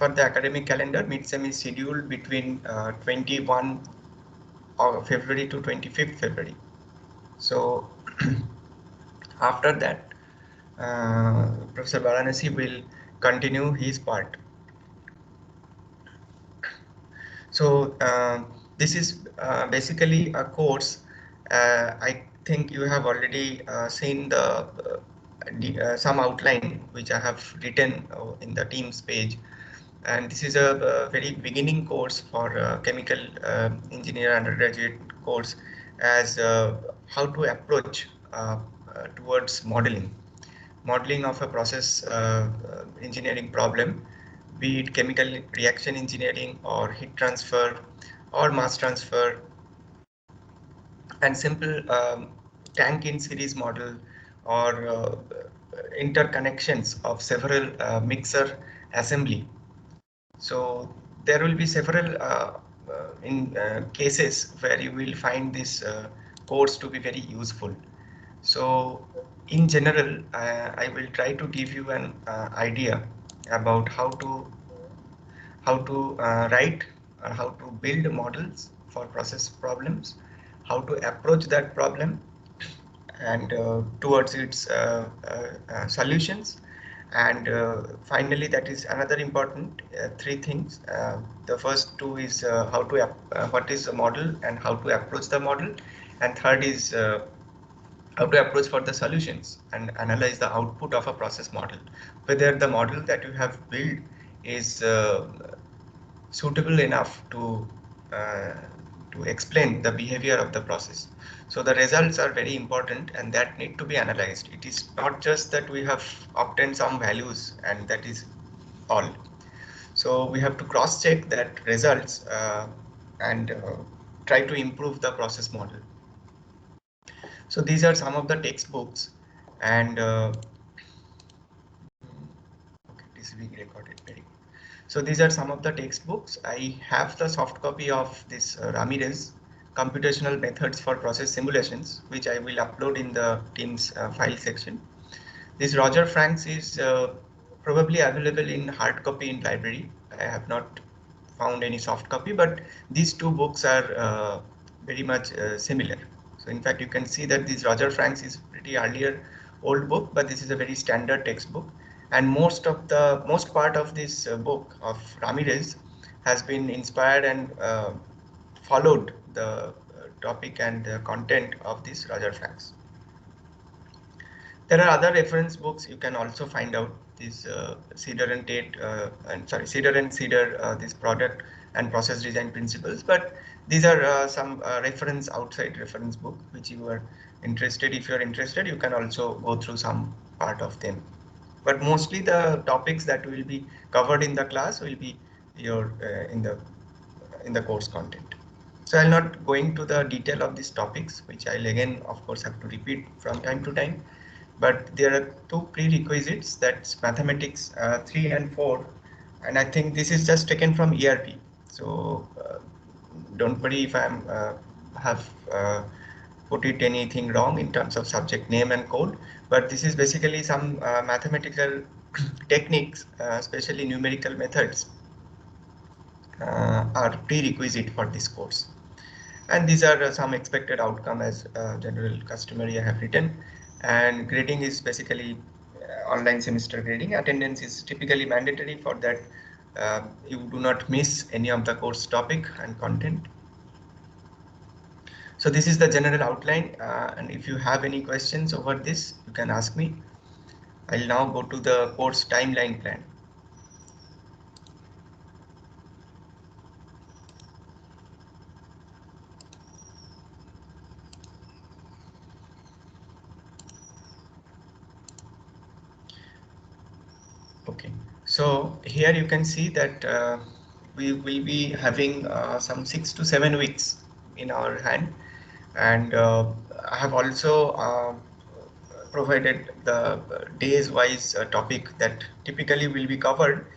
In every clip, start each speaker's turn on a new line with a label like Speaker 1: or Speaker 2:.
Speaker 1: per the academic calendar, midsem is scheduled between 21 February to 25th February. So after that, Professor Varanasi will continue his part. So this is basically a course. I think you have already seen some outline which I have written in the Teams page, and this is a very beginning course for chemical engineer undergraduate course, as how to approach towards modeling of a process engineering problem, be it chemical reaction engineering or heat transfer or mass transfer, and simple tank in series model or interconnections of several mixer assembly. So there will be several in cases where you will find this course to be very useful. So in general, I will try to give you an idea about how to write or how to build models for process problems, how to approach that problem, and towards its solutions. And finally, that is another important three things. The first two is what is a model and how to approach the model, and third is how to approach for the solutions and analyze the output of a process model, whether the model that you have built is suitable enough uh, to explain the behavior of the process. So the results are very important and that need to be analyzed. It is not just that we have obtained some values and that is all. So we have to cross check that results and try to improve the process model. So these are some of the textbooks, and okay, this is being recorded. Very good. So these are some of the textbooks. I have the soft copy of this Ramirez computational methods for process simulations, which I will upload in the Teams file section. This Roger Franks is probably available in hard copy in library. I have not found any soft copy, but these two books are very much similar. So in fact, you can see that this Roger Franks is pretty earlier old book, but this is a very standard textbook. And most part of this book of Ramirez has been inspired and followed the topic and content of this Roger Franks. There are other reference books you can also find out. This Cedar and Tate, Cedar and Cedar, this product and process design principles. But these are some reference outside reference book which you are interested. If you are interested, you can also go through some part of them. But mostly the topics that will be covered in the class will be your in the course content. So I'll not go into the detail of these topics, which I'll again, of course, have to repeat from time to time. But there are two prerequisites, that's mathematics 3 and 4. And I think this is just taken from ERP. So don't worry if I'm have put it anything wrong in terms of subject name and code. But this is basically some mathematical techniques, especially numerical methods, are prerequisite for this course. And these are some expected outcome as general customary I have written. And grading is basically online semester grading. Attendance is typically mandatory. For that you do not miss any of the course topic and content. So this is the general outline, and if you have any questions over this, you can ask me. I'll now go to the course timeline plan. Okay, so here you can see that we will be having some 6 to 7 weeks in our hand, and I have also provided the days wise topic that typically will be covered.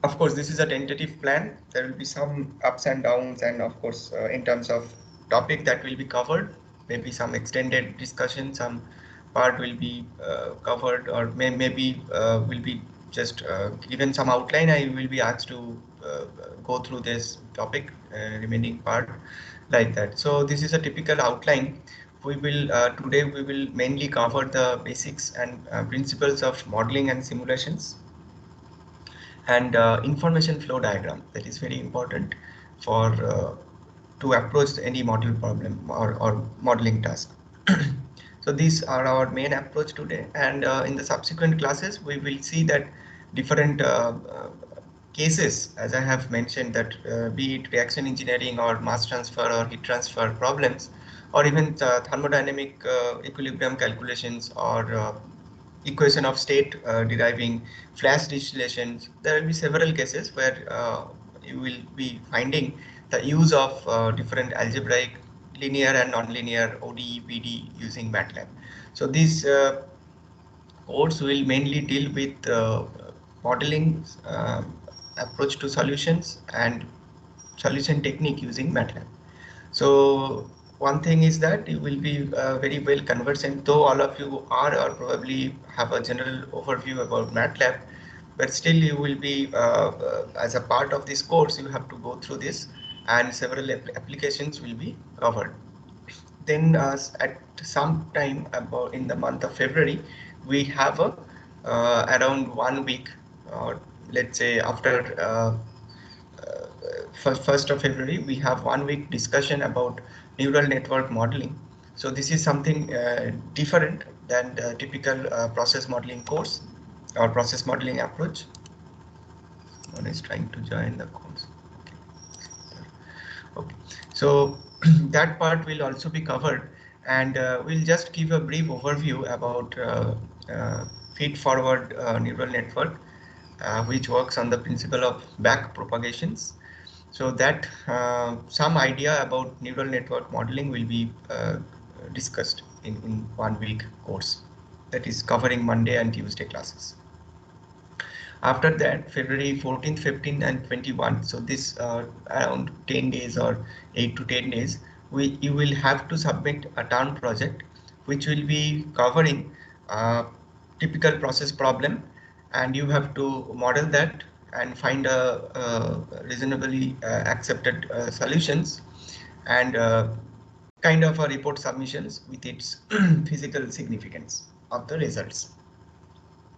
Speaker 1: Of course, this is a tentative plan. There will be some ups and downs, and of course, in terms of topic that will be covered, maybe some extended discussion, some part will be covered, or maybe will be just given some outline, I will be asked to go through this topic, remaining part like that. So this is a typical outline. We will today we will mainly cover the basics and principles of modeling and simulations, and information flow diagram. That is very important for to approach any model problem or modeling task. So these are our main approach today, and in the subsequent classes we will see that different cases, as I have mentioned, that be it reaction engineering or mass transfer or heat transfer problems, or even thermodynamic equilibrium calculations, or equation of state deriving flash distillations. There will be several cases where you will be finding the use of different algebraic linear and nonlinear ODE, PD using MATLAB. So these course will mainly deal with modeling approach to solutions and solution technique using MATLAB. So one thing is that you will be very well conversant, though all of you are or probably have a general overview about MATLAB, but still you will be as a part of this course, you have to go through this, and several applications will be covered. Then at some time about in the month of February, we have a around 1 week, or let's say after first of February, we have 1 week discussion about neural network modeling. So this is something different than the typical process modeling course or process modeling approach. One is trying to join the course. Okay, so that part will also be covered, and we'll just give a brief overview about feed-forward neural network, which works on the principle of back propagations. So that some idea about neural network modeling will be discussed in 1 week course, that is covering Monday and Tuesday classes. After that, February 14th, 15th and 21, so this around 10 days or 8 to 10 days, you will have to submit a town project which will be covering typical process problem, and you have to model that and find a reasonably accepted solutions, and kind of a report submissions with its physical significance of the results.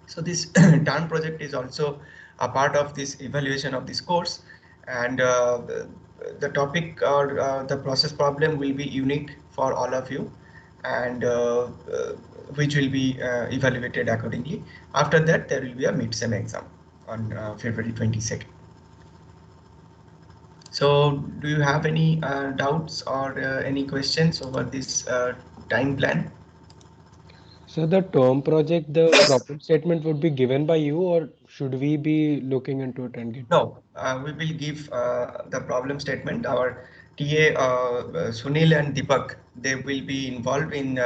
Speaker 1: So this TAN project is also a part of this evaluation of this course, and the topic or the process problem will be unique for all of you, and which will be evaluated accordingly. After that, there will be a mid-sem exam on February 22nd. So do you have any doubts or any questions over this time plan?
Speaker 2: So the term project, the problem statement would be given by you, or should we be looking into it and get?
Speaker 1: No, we will give the problem statement. Our TA Sunil and Deepak, they will be involved in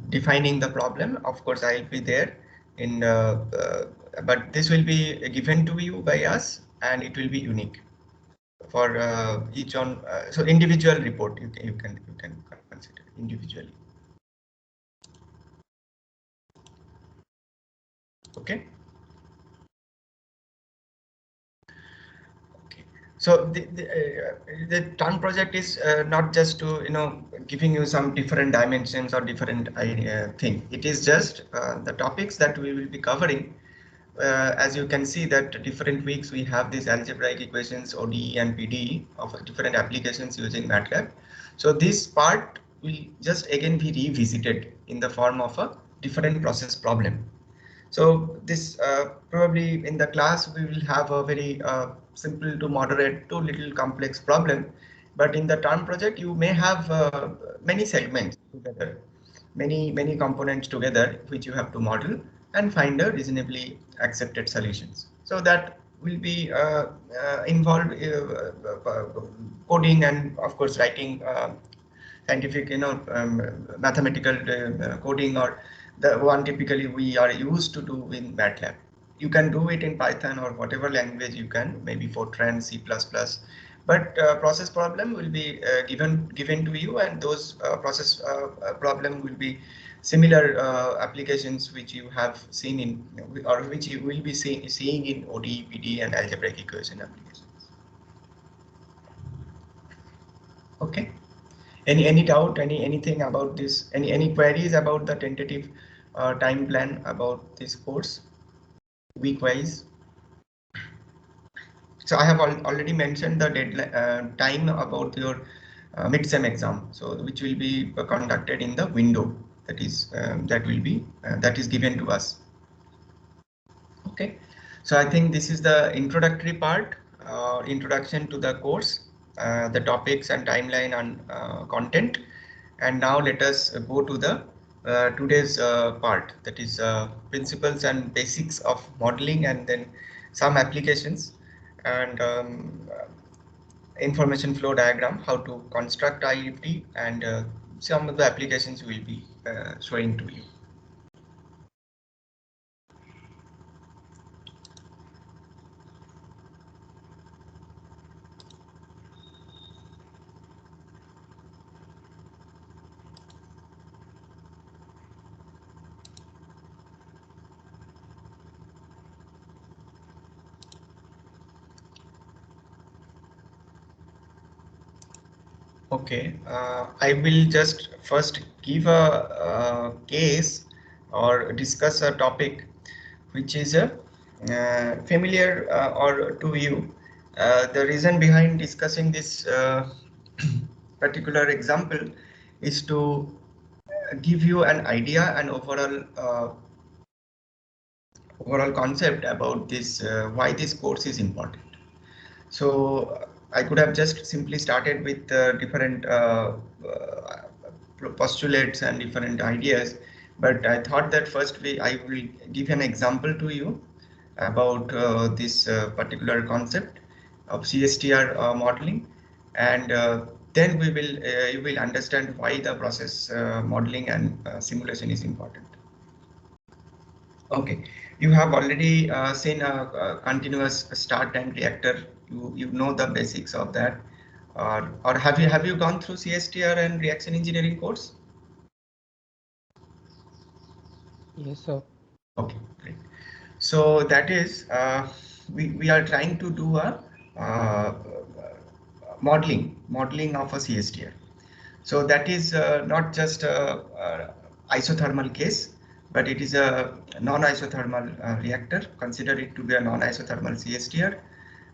Speaker 1: defining the problem. Of course, I'll be there in, but this will be given to you by us, and it will be unique for each on. So individual report you can consider individually. Okay. So the TAN project is not just to giving you some different dimensions or different thing. It is just the topics that we will be covering. As you can see that different weeks we have these algebraic equations ODE and PDE of different applications using MATLAB. So this part will just again be revisited in the form of a different process problem. So this probably in the class we will have a very simple to moderate to little complex problem, but in the TAN project you may have many segments together, many components together which you have to model and find a reasonably accepted solutions. So that will be involved coding and of course writing scientific, mathematical coding, or the one typically we are used to do in MATLAB. You can do it in Python or whatever language you can, maybe Fortran, C++, but process problem will be given to you, and those process problem will be similar applications which you have seen in, or which you will be seeing in ODE, PD and algebraic equation applications. Okay. Any doubt, anything about this, any queries about the tentative time plan about this course, week wise? So I have already mentioned the deadline time about your mid-sem exam, so which will be conducted in the window that is that is given to us. Okay, so I think this is the introductory part, introduction to the course, the topics and timeline and content. And now let us go to the today's part, that is principles and basics of modeling, and then some applications and information flow diagram, how to construct IFD, and some of the applications will be showing to you. Okay, I will just first give a case or discuss a topic which is a familiar or to you. The reason behind discussing this particular example is to give you an idea and overall concept about this, why this course is important. So I could have just simply started with different postulates and different ideas, but I thought that first I will give an example to you about this particular concept of CSTR modeling, and then you will understand why the process modeling and simulation is important. Okay, you have already seen a continuous start time reactor. You know the basics of that, or have you gone through CSTR and reaction engineering course?
Speaker 2: Yes, sir.
Speaker 1: Okay, great. So that is we are trying to do a modeling of a CSTR. So that is not just a isothermal case, but it is a non-isothermal reactor. Consider it to be a non-isothermal CSTR.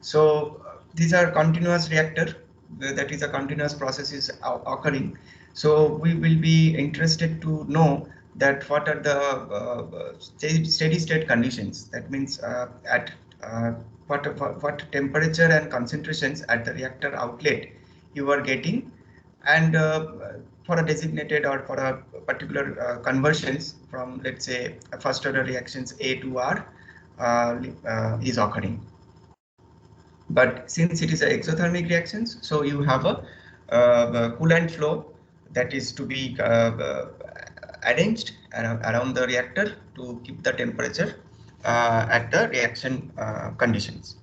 Speaker 1: So these are continuous reactor, that is a continuous process is occurring. So we will be interested to know that what are the steady state conditions. That means at what temperature and concentrations at the reactor outlet you are getting, and for a designated or for a particular conversions from, let's say, first order reactions A to R is occurring. But since it is a exothermic reactions, so you have a coolant flow that is to be arranged around the reactor to keep the temperature at the reaction conditions,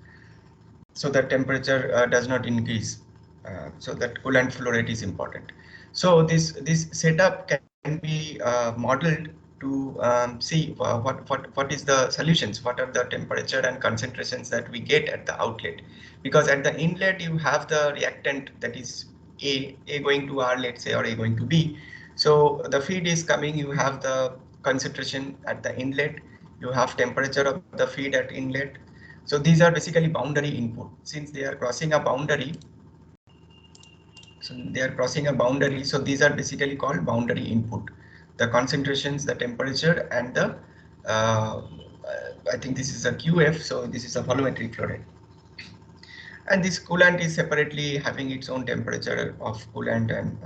Speaker 1: so the temperature does not increase. So that coolant flow rate is important. So this setup can be modeled to see what is the solutions, what are the temperature and concentrations that we get at the outlet, because at the inlet you have the reactant, that is A going to R, let's say, or A going to B. So the feed is coming, you have the concentration at the inlet, you have temperature of the feed at inlet. So these are basically boundary input. Since they are crossing a boundary, so these are basically called boundary input. The concentrations, the temperature, and the I think this is a QF, so this is a volumetric flow rate. And this coolant is separately having its own temperature of coolant and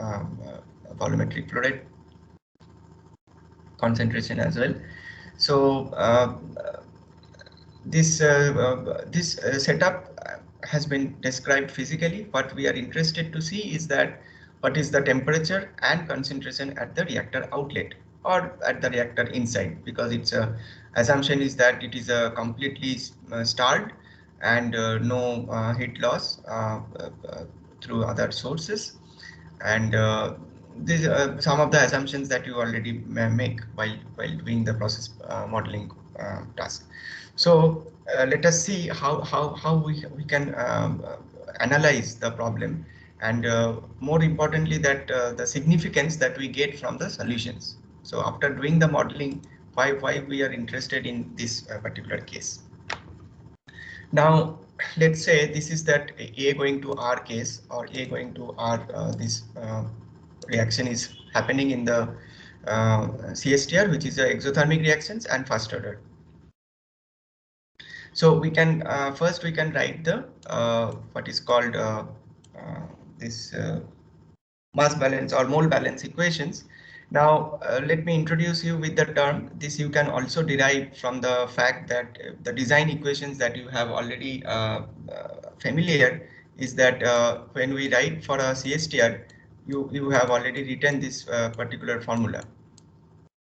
Speaker 1: volumetric flow rate concentration as well. So this setup has been described physically. What we are interested to see is that what is the temperature and concentration at the reactor outlet or at the reactor inside, because its assumption is that it is a completely starved and no heat loss through other sources, and these are some of the assumptions that you already make while doing the process modeling task. So let us see how we can analyze the problem, and more importantly that the significance that we get from the solutions. So after doing the modeling, why we are interested in this particular case. Now let's say this is that A going to R case, or A going to R, this reaction is happening in the CSTR, which is the exothermic reactions and first order. So we can first we can write the what is called this mass balance or mole balance equations. Now let me introduce you with the term. This you can also derive from the fact that the design equations that you have already familiar is that when we write for a CSTR, you have already written this particular formula.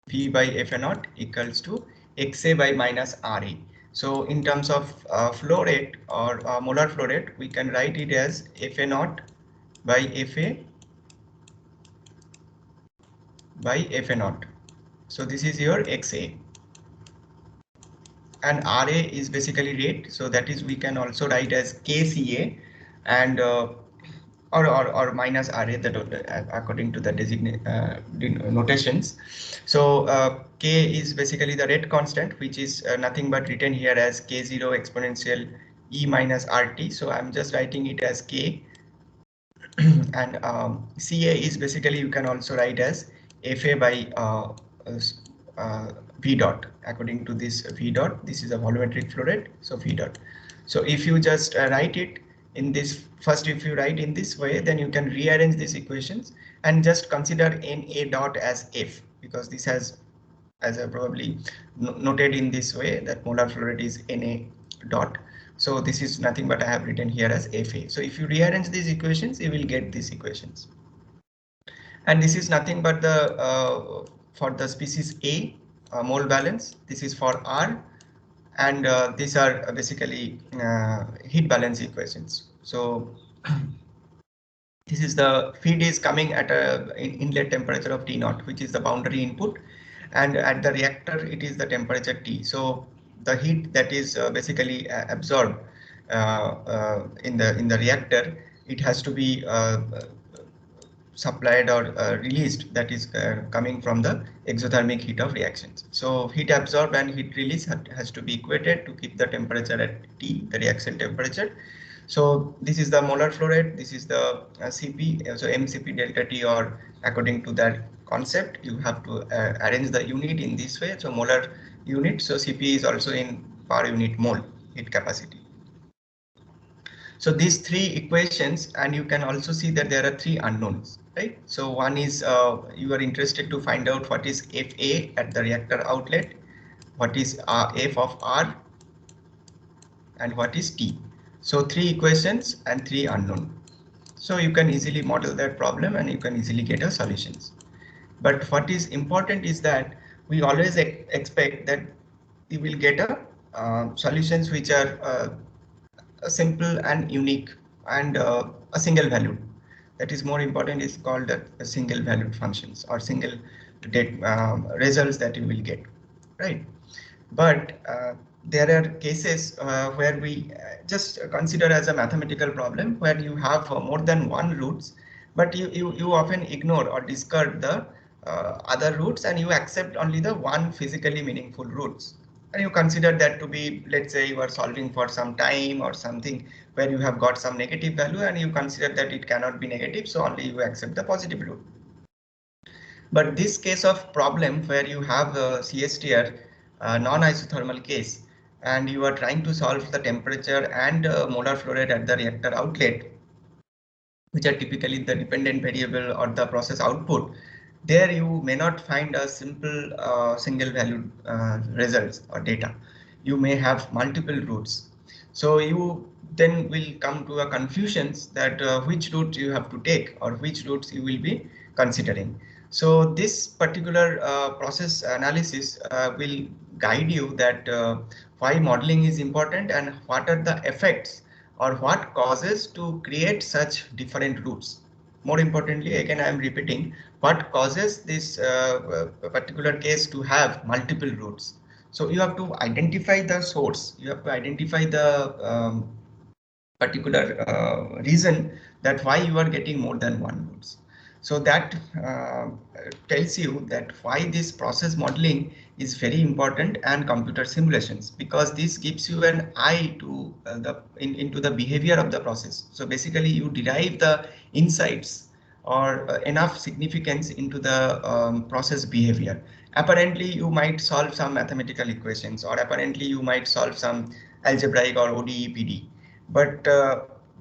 Speaker 1: V by Fa naught equals to Xa by minus Ra. So in terms of flow rate or molar flow rate, we can write it as Fa naught by Fa by Fa naught. So this is your Xa, and Ra is basically rate. So that is, we can also write as Kca, and or minus Ra, that according to the notations. So K is basically the rate constant, which is nothing but written here as K0 exponential E minus RT. So I'm just writing it as K. And Ca is basically, you can also write as Fa by V dot. According to this V dot, this is a volumetric flow rate, so V dot. So if you just write it in this, first if you write in this way, then you can rearrange these equations and just consider Na dot as F, because this has, as I probably noted in this way, that molar flow rate is Na dot. So this is nothing but I have written here as Fa. So if you rearrange these equations, you will get these equations. And this is nothing but the for the species A mole balance. This is for R, and these are basically heat balance equations. So this is the feed is coming at a inlet temperature of T naught, which is the boundary input, and at the reactor it is the temperature T. So the heat that is basically absorbed in the reactor, it has to be supplied or released, that is coming from the exothermic heat of reactions. So heat absorbed and heat release has to be equated to keep the temperature at T, the reaction temperature. So this is the molar flow rate, this is the Cp, so mCp delta T, or according to that concept, you have to arrange the unit in this way. So molar unit, so Cp is also in per unit mole heat capacity. So these three equations, and you can also see that there are three unknowns, right? So one is you are interested to find out what is Fa at the reactor outlet, what is F of R, and what is T. So three equations and three unknown. So you can easily model that problem and you can easily get a solutions. But what is important is that we always expect that you will get a solutions which are simple and unique, and a single value. That is more important, is called a single valued functions, or single results that you will get, right? But there are cases where we just consider as a mathematical problem where you have more than one roots, but you often ignore or discard the other roots, and you accept only the one physically meaningful roots. And you consider that to be, let's say you are solving for some time or something where you have got some negative value, and you consider that it cannot be negative, so only you accept the positive root. But this case of problem where you have the CSTR non-isothermal case, and you are trying to solve the temperature and molar flow rate at the reactor outlet, which are typically the dependent variable or the process output, there you may not find a simple single valued results or data. You may have multiple routes. So you then will come to a confusions that which route you have to take or which routes you will be considering. So this particular process analysis will guide you that why modeling is important and what are the effects or what causes to create such different routes. more importantly, again, I am repeating what causes this particular case to have multiple roots. So you have to identify the source. You have to identify the particular reason that why you are getting more than one roots. So that tells you that why this process modeling is very important and computer simulations, because this gives you an eye to into the behavior of the process. So basically you derive the insights or enough significance into the process behavior. Apparently you might solve some mathematical equations, or apparently you might solve some algebraic or ODE PD, but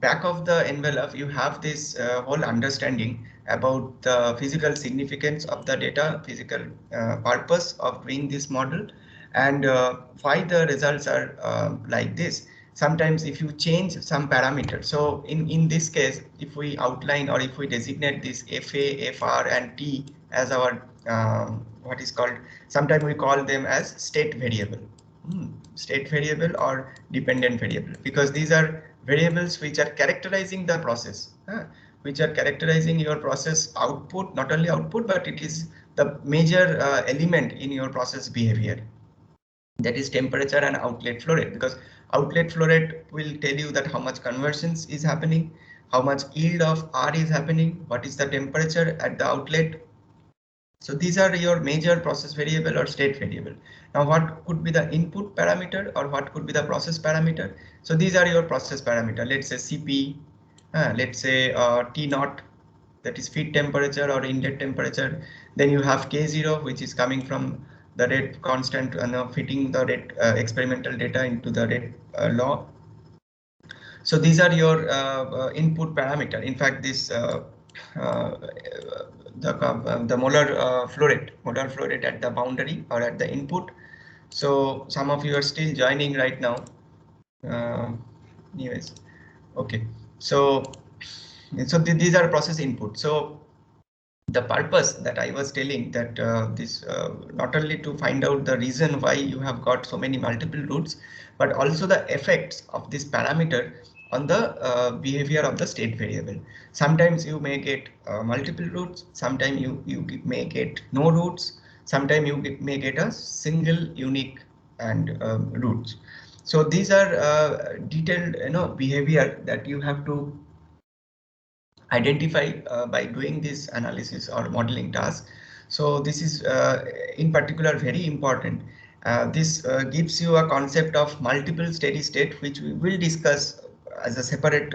Speaker 1: back of the envelope you have this whole understanding about the physical significance of the data, physical purpose of doing this model, and why the results are like this. Sometimes if you change some parameter, so in this case, if we outline or if we designate this FA, FR and T as our what is called, sometimes we call them as state variable. State variable or dependent variable, because these are variables which are characterizing the process, which are characterizing your process output, not only output, but it is the major element in your process behavior. That is temperature and outlet flow rate, because outlet flow rate will tell you that how much conversions is happening, how much yield of R is happening, what is the temperature at the outlet. So these are your major process variable or state variable. Now what could be the input parameter or what could be the process parameter? So these are your process parameter. Let's say CP, let's say T naught, that is feed temperature or inlet temperature. Then you have K0, which is coming from the rate constant and fitting the rate experimental data into the rate law. So these are your input parameter. In fact, this the molar flow rate at the boundary or at the input. So some of you are still joining right now. Anyways, okay. So these are process input. So the purpose that I was telling, that this not only to find out the reason why you have got so many multiple routes, but also the effects of this parameter on the behavior of the state variable. Sometimes you may get multiple routes, sometimes you may get no routes, sometimes you may get a single unique and routes. So these are detailed behavior that you have to identify by doing this analysis or modeling task. So this is in particular very important. This gives you a concept of multiple steady state, which we will discuss as a separate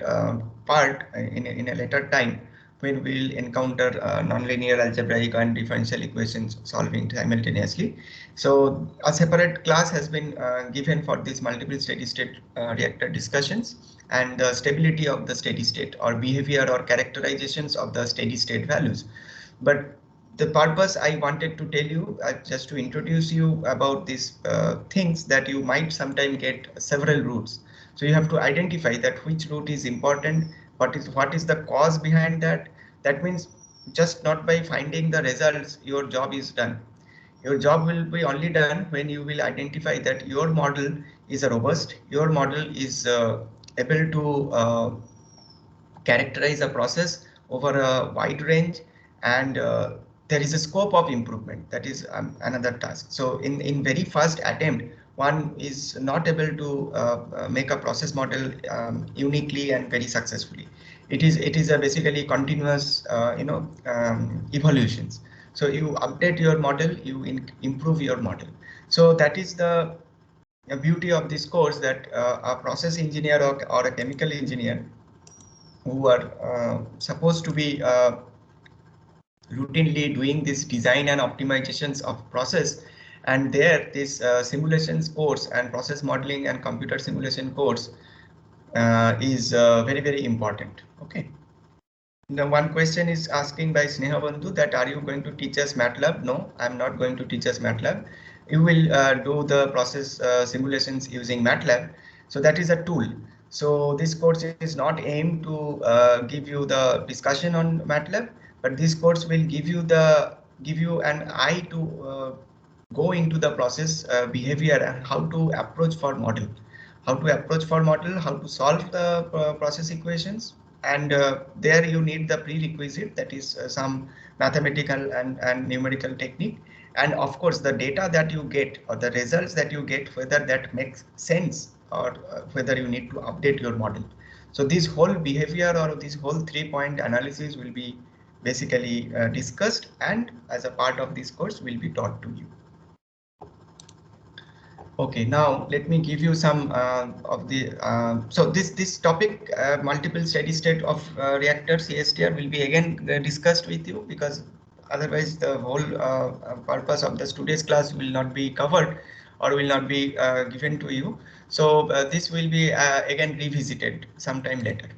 Speaker 1: part in a later time when we will encounter nonlinear algebraic and differential equations solving simultaneously. So a separate class has been given for this multiple steady state reactor discussions and the stability of the steady state or behavior or characterizations of the steady state values. But the purpose I wanted to tell you, just to introduce you about these things, that you might sometime get several routes. So you have to identify that which route is important, what is the cause behind that. That means just not by finding the results your job is done. Your job will be only done when you will identify that your model is robust, your model is able to characterize a process over a wide range, and there is a scope of improvement. That is another task. So in very first attempt, one is not able to make a process model uniquely and very successfully. It is a basically continuous evolutions. So you update your model, you improve your model. So that is the beauty of this course, that a process engineer or a chemical engineer who are supposed to be routinely doing this design and optimizations of process, and there this simulations course and process modeling and computer simulation course is very important. Okay. Now one question is asking by Sneha Bandhu that are you going to teach us MATLAB? No, I'm not going to teach us MATLAB. You will do the process simulations using MATLAB. So that is a tool. So this course is not aimed to give you the discussion on MATLAB, but this course will give you an eye to go into the process behavior and how to approach for model, how to solve the process equations, and there you need the prerequisite, that is some mathematical and numerical technique, and of course the data that you get or the results that you get, whether that makes sense or whether you need to update your model. So this whole behavior or this whole 3-point analysis will be basically discussed, and as a part of this course will be taught to you. Okay, now let me give you some of the so this topic, multiple steady state of reactor CSTR, will be again discussed with you, because otherwise the whole purpose of the today's class will not be covered or will not be given to you. So this will be again revisited sometime later.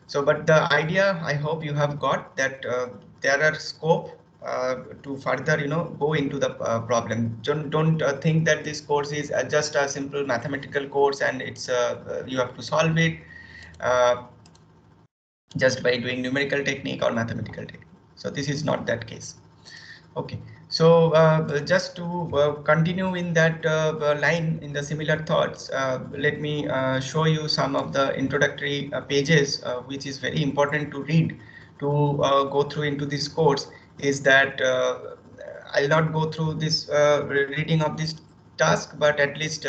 Speaker 1: So, but the idea I hope you have got that there are scope to further, go into the problem. Don't think that this course is just a simple mathematical course and it's you have to solve it just by doing numerical technique or mathematical technique. So this is not that case. Okay, so just to continue in that line, in the similar thoughts, let me show you some of the introductory pages, which is very important to read to go through into this course. Is that I'll not go through this reading of this task, but at least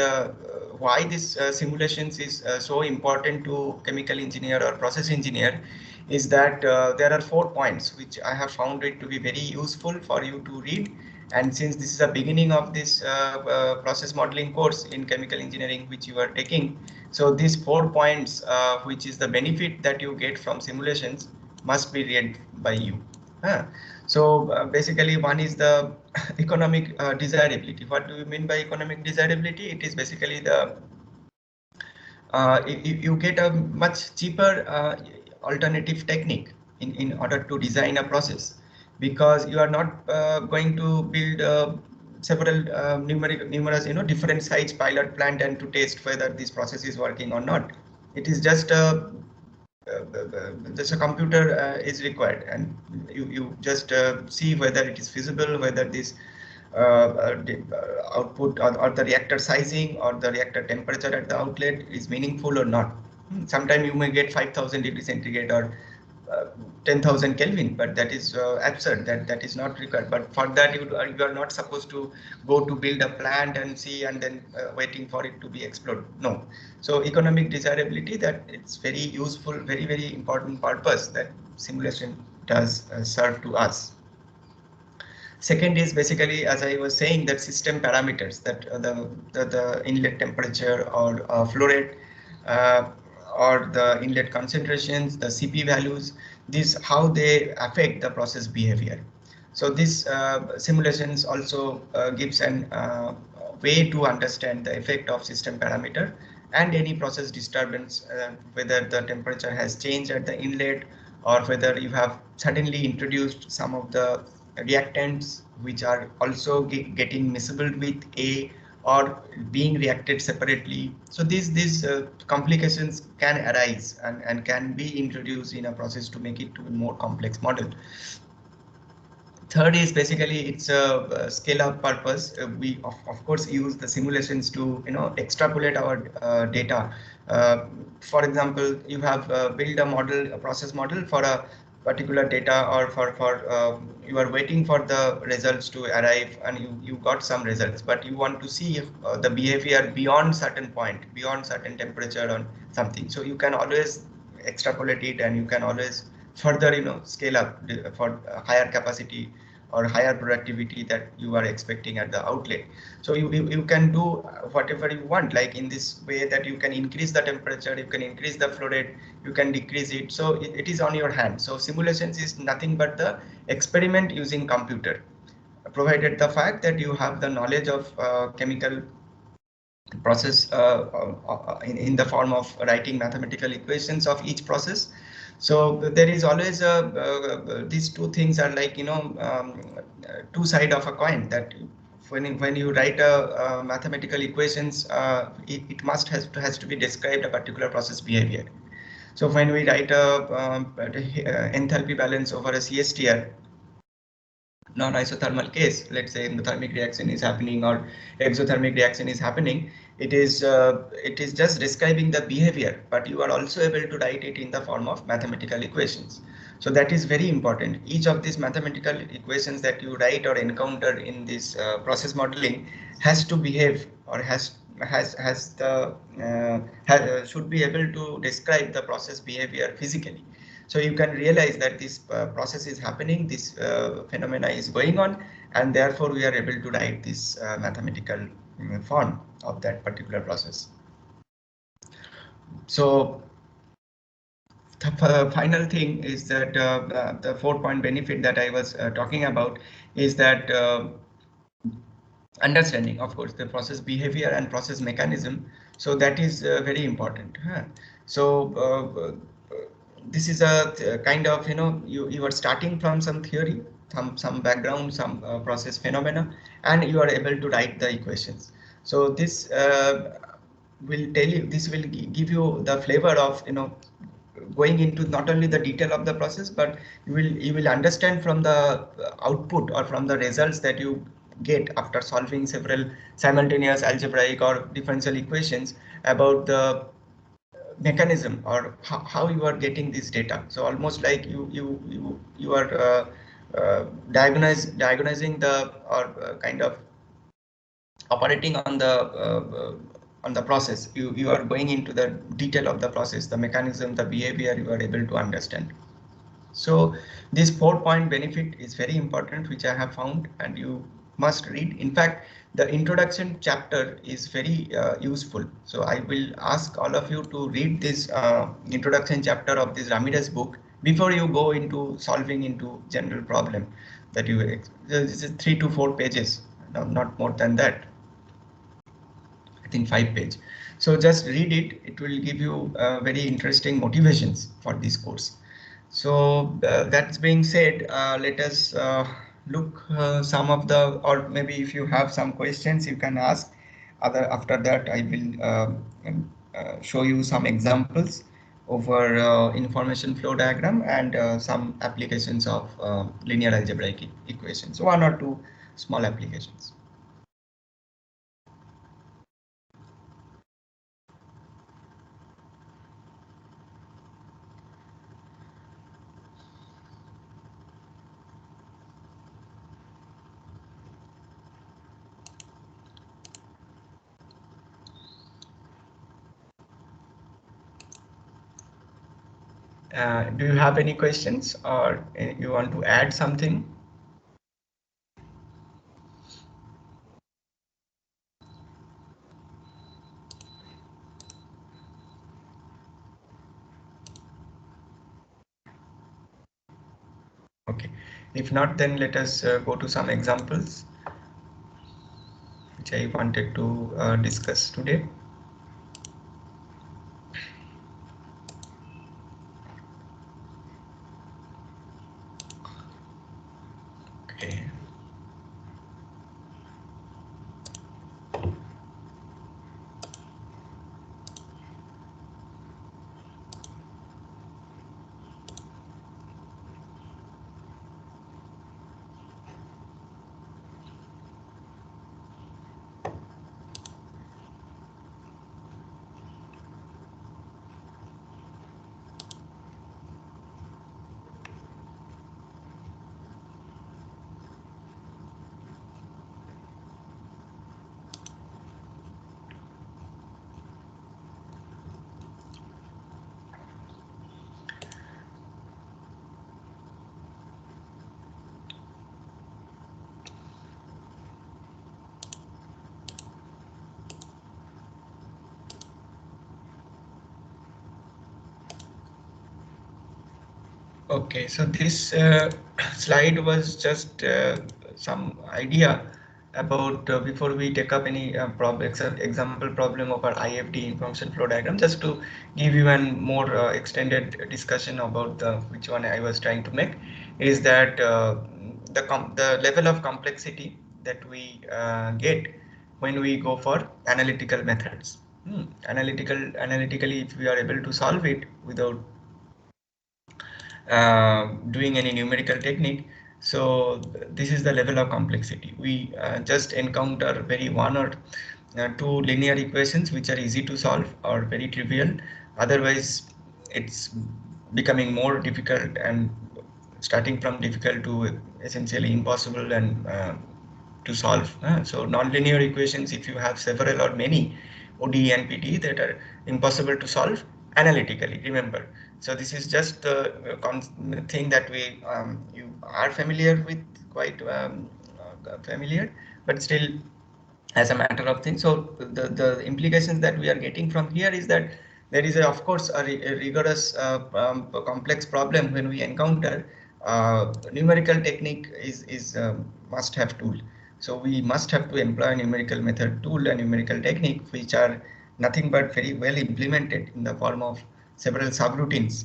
Speaker 1: why this simulations is so important to chemical engineer or process engineer is that there are 4 points which I have found it to be very useful for you to read. And since this is a beginning of this process modeling course in chemical engineering which you are taking, so these 4 points which is the benefit that you get from simulations must be read by you. So basically one is the economic desirability. What do you mean by economic desirability? It is basically the you get a much cheaper alternative technique in order to design a process, because you are not going to build several numerous different size pilot plant and to test whether this process is working or not. It is just a computer is required, and you just see whether it is feasible, whether this output or the reactor sizing or the reactor temperature at the outlet is meaningful or not. Sometimes you may get 5000 degrees centigrade or 10,000 Kelvin, but that is absurd. That is not required. But for that, you are not supposed to go to build a plant and see and then waiting for it to be exploded. No. So economic desirability, that it's very useful, very important purpose that simulation does serve to us. Second is basically, as I was saying, that system parameters, that the inlet temperature or flow rate or the inlet concentrations, the CP values, these how they affect the process behavior. So this simulations also gives an way to understand the effect of system parameter and any process disturbance, whether the temperature has changed at the inlet or whether you have suddenly introduced some of the reactants which are also getting miscibled with A or being reacted separately. So these complications can arise and can be introduced in a process to make it to a more complex model. Third is basically it's a scale up purpose. We of course use the simulations to extrapolate our data. For example, you have built a model, a process model for a particular data, or for you are waiting for the results to arrive and you got some results, but you want to see if the behavior beyond certain point, beyond certain temperature or something. So you can always extrapolate it and you can always further scale up for higher capacity or higher productivity that you are expecting at the outlet. So you can do whatever you want, like in this way, that you can increase the temperature, you can increase the flow rate, you can decrease it. So it is on your hand. So simulations is nothing but the experiment using computer, provided the fact that you have the knowledge of chemical process in the form of writing mathematical equations of each process. So there is always these two things are like two sides of a coin, that when you write a mathematical equations, it must has to be described a particular process behavior. So when we write a enthalpy balance over a CSTR non-isothermal case, let's say endothermic reaction is happening or exothermic reaction is happening, it is just describing the behavior, but you are also able to write it in the form of mathematical equations. So that is very important. Each of these mathematical equations that you write or encounter in this process modeling has to behave, or should be able to describe the process behavior physically. So you can realize that this process is happening, this phenomena is going on, and therefore we are able to write this mathematical form of that particular process. So the final thing is that the 4-point benefit that I was talking about is that understanding, of course, the process behavior and process mechanism. So that is very important. So this is a kind of, you are starting from some theory, some background, some process phenomena, and you are able to write the equations. So this will tell you, this will give you the flavor of, going into not only the detail of the process, but you will understand from the output or from the results that you get after solving several simultaneous algebraic or differential equations about the mechanism, or how you are getting this data. So almost like you are diagnosing the, or kind of operating on the process. You are going into the detail of the process, the mechanism, the behavior, you are able to understand. So this 4-point benefit is very important, which I have found, and you must read. In fact, the introduction chapter is very useful. So I will ask all of you to read this introduction chapter of this Ramirez book before you go into solving into general problem that you, this is 3 to 4 pages, no, not more than that. I think 5 pages. So just read it. It will give you very interesting motivations for this course. So that's being said, let us look some of the, or maybe if you have some questions, you can ask. After that, I will show you some examples over information flow diagram and some applications of linear algebraic equations, 1 or 2 small applications. Do you have any questions, or you want to add something? Okay, if not, then let us go to some examples which I wanted to discuss today. Okay. Okay, so this slide was just some idea about before we take up any example problem of our IFD, information flow diagram, just to give you a more extended discussion about which one I was trying to make, is that the level of complexity that we get when we go for analytical methods. Analytically, if we are able to solve it without doing any numerical technique. So this is the level of complexity. We just encounter very one or two linear equations which are easy to solve or very trivial. Otherwise, it's becoming more difficult and starting from difficult to essentially impossible and to solve. So nonlinear equations, if you have several or many ODE and PDE that are impossible to solve analytically, remember. So this is just the thing that you are familiar with, quite familiar, but still as a matter of things. So the implications that we are getting from here is that there is of course a rigorous complex problem when we encounter numerical technique is must have tool. So we must have to employ a numerical method tool and numerical technique which are nothing but very well implemented in the form of several subroutines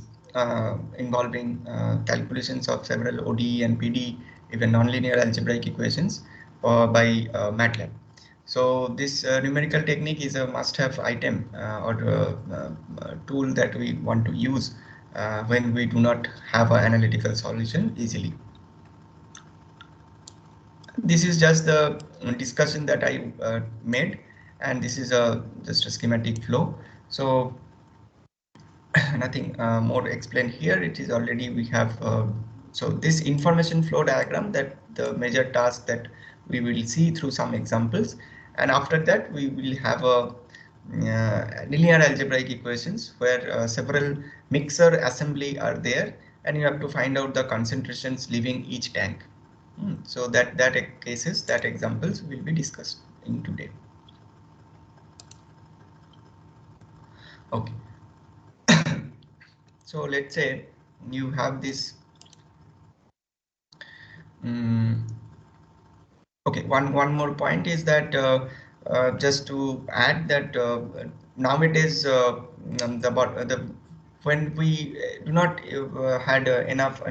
Speaker 1: involving calculations of several ODE and PDE, even nonlinear algebraic equations by MATLAB. So this numerical technique is a must-have item or tool that we want to use when we do not have an analytical solution easily. This is just the discussion that I made, and this is just a schematic flow. So nothing more explained here. It is already we have. So this information flow diagram, that the major task that we will see through some examples, and after that we will have a linear algebraic equations where several mixer assembly are there, and you have to find out the concentrations leaving each tank. So that cases, that examples will be discussed in today. Okay. So let's say you have this. Okay, one more point is that just to add that nowadays the when we do not had enough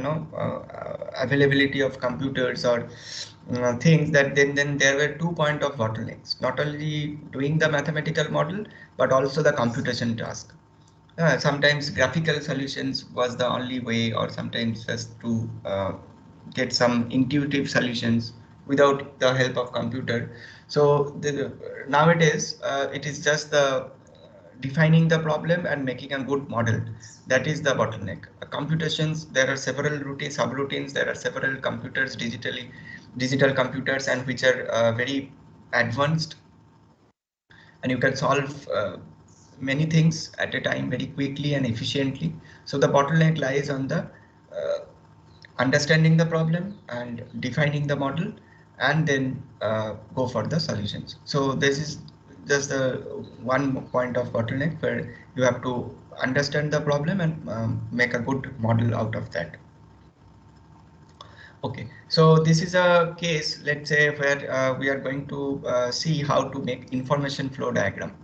Speaker 1: availability of computers or things, that then there were 2 point of bottlenecks, not only doing the mathematical model but also the computation task. Sometimes graphical solutions was the only way, or sometimes just to get some intuitive solutions without the help of computer. So nowadays it is just the defining the problem and making a good model. That is the bottleneck. Computations, there are several subroutines, there are several computers, digital computers, and which are very advanced, and you can solve many things at a time very quickly and efficiently. So the bottleneck lies on the understanding the problem and defining the model, and then go for the solutions. So this is just the one point of bottleneck where you have to understand the problem and make a good model out of that. Okay, so this is a case, let's say, where we are going to see how to make information flow diagram.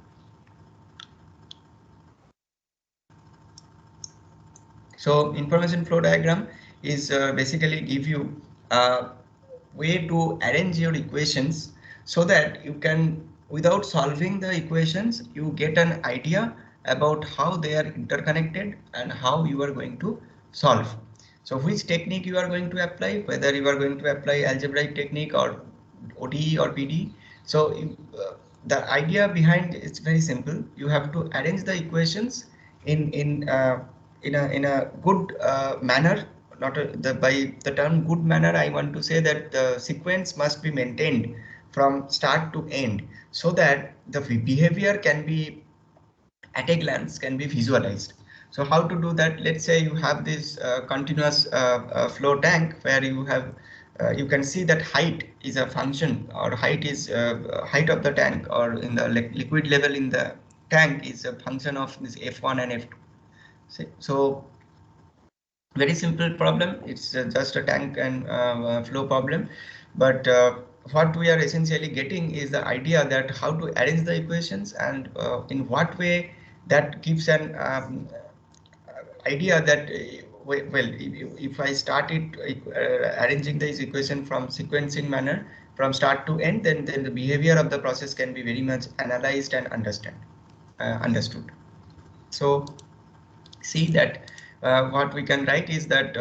Speaker 1: So information flow diagram is basically give you a way to arrange your equations so that you can, without solving the equations, you get an idea about how they are interconnected and how you are going to solve. So which technique you are going to apply, whether you are going to apply algebraic technique or ODE or PDE. So the idea behind it's very simple. You have to arrange the equations in a good manner. Not by the term good manner, I want to say that the sequence must be maintained from start to end, so that the behavior can be, at a glance, can be visualized. So how to do that? Let's say you have this continuous flow tank where you can see that height is a function, or height is height of the tank, or in the liquid level in the tank is a function of this F1 and F2. So very simple problem. It's just a tank and flow problem, but what we are essentially getting is the idea that how to arrange the equations, and in what way that gives an idea that well, if I started arranging this equation from sequencing manner from start to end, then the behavior of the process can be very much analyzed and understood. So see that what we can write is that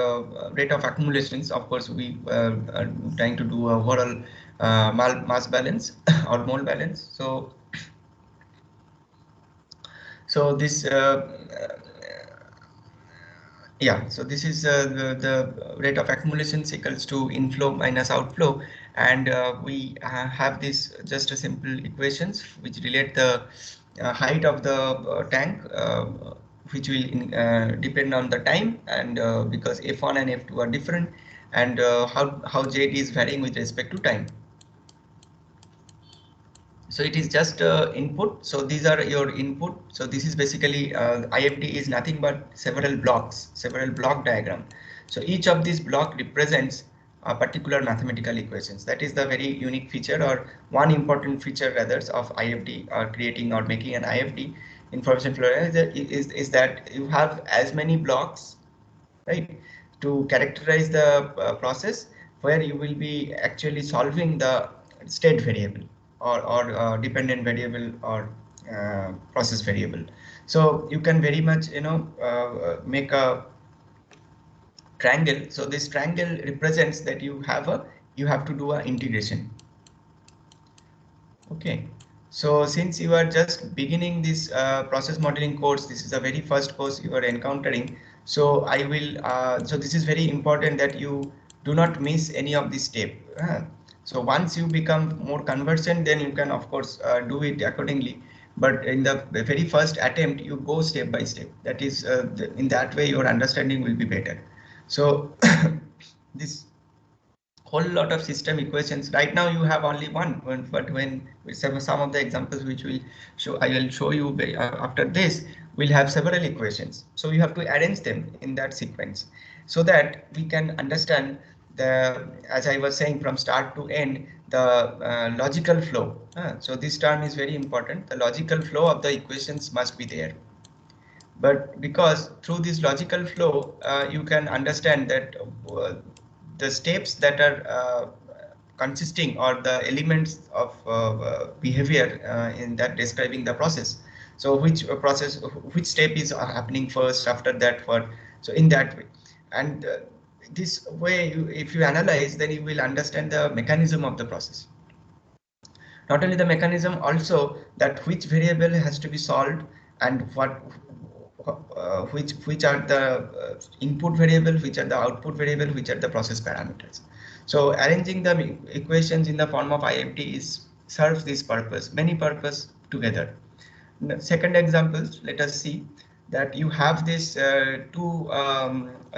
Speaker 1: rate of accumulations. Of course, we are trying to do a overall mass balance or mole balance. So So this yeah, so this is the rate of accumulation equals to inflow minus outflow, and we have this just a simple equations which relate the height of the tank, which will depend on the time, and because F1 and F2 are different, and how Z is varying with respect to time. So it is just input. So these are your input. So this is basically IFD is nothing but several blocks, several block diagram. So each of these block represents a particular mathematical equations. That is the very unique feature, or one important feature rather, of IFD, or creating or making an IFD information flow is that you have as many blocks, right, to characterize the process, where you will be actually solving the state variable, or dependent variable, or process variable. So you can very much make a triangle. So this triangle represents that you have to do a integration. Okay, so since you are just beginning this process modeling course, this is the very first course you are encountering. So I will, so this is very important that you do not miss any of this step. So once you become more conversant, then you can of course do it accordingly. But in the very first attempt, you go step by step. That is, in that way, your understanding will be better. So this whole lot of system equations. Right now you have only one, but when we some of the examples which will show, I will show you after this, will have several equations. So you have to arrange them in that sequence so that we can understand the, as I was saying, from start to end, the logical flow. So this term is very important. The logical flow of the equations must be there. But because through this logical flow, you can understand that the steps that are consisting, or the elements of behavior in that describing the process. So which process, which step is happening first, after that what. So in that way, and this way, if you analyze, then you will understand the mechanism of the process. Not only the mechanism, also that which variable has to be solved, and what which are the input variable, which are the output variable, which are the process parameters. So arranging the equations in the form of IFD is serves this purpose, many purpose together. Second example, let us see that you have this two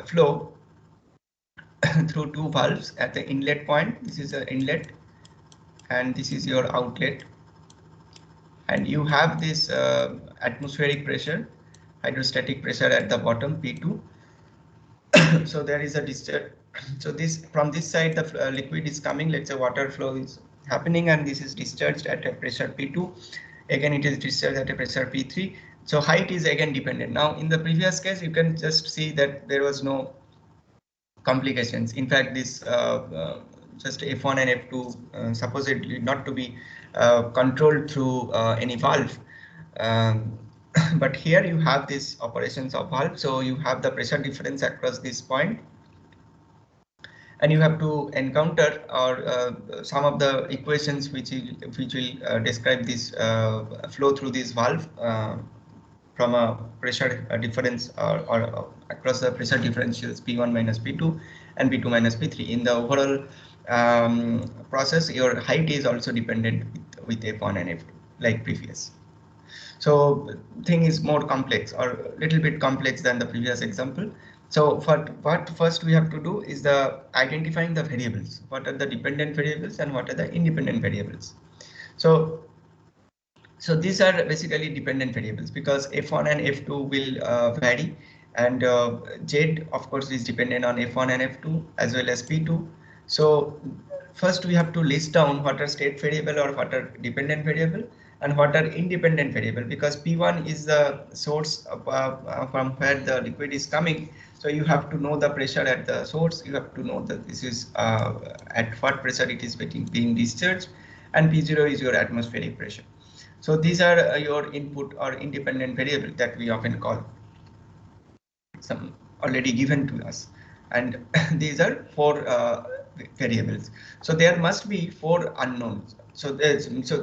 Speaker 1: flow through two valves at the inlet point. This is the inlet and this is your outlet, and you have this atmospheric pressure, hydrostatic pressure at the bottom, P2. So there is a discharge. So this, from this side, the liquid is coming, let's say water flow is happening, and this is discharged at a pressure P2. Again it is discharged at a pressure P3. So height is again dependent. Now in the previous case, you can just see that there was no complications. In fact, this just F1 and F2 supposedly not to be controlled through any valve. Um, but here you have this operations of valve, so you have the pressure difference across this point, and you have to encounter or some of the equations which will describe this flow through this valve from a pressure difference, or across the pressure differentials P1 minus P2 and P2 minus P3. In the overall process, your height is also dependent with F1 and F2 like previous. So thing is more complex, or little bit complex than the previous example. So for what first we have to do is the identifying the variables. What are the dependent variables and what are the independent variables? So these are basically dependent variables, because F1 and F2 will vary, and Z of course is dependent on F1 and F2 as well as P2. So first we have to list down what are state variable or what are dependent variable and what are independent variable, because P1 is the source from where the liquid is coming. So you have to know the pressure at the source, you have to know that this is at what pressure it is being discharged, and P0 is your atmospheric pressure. So these are your input or independent variable that we often call some already given to us, and these are four variables. So there must be four unknowns. So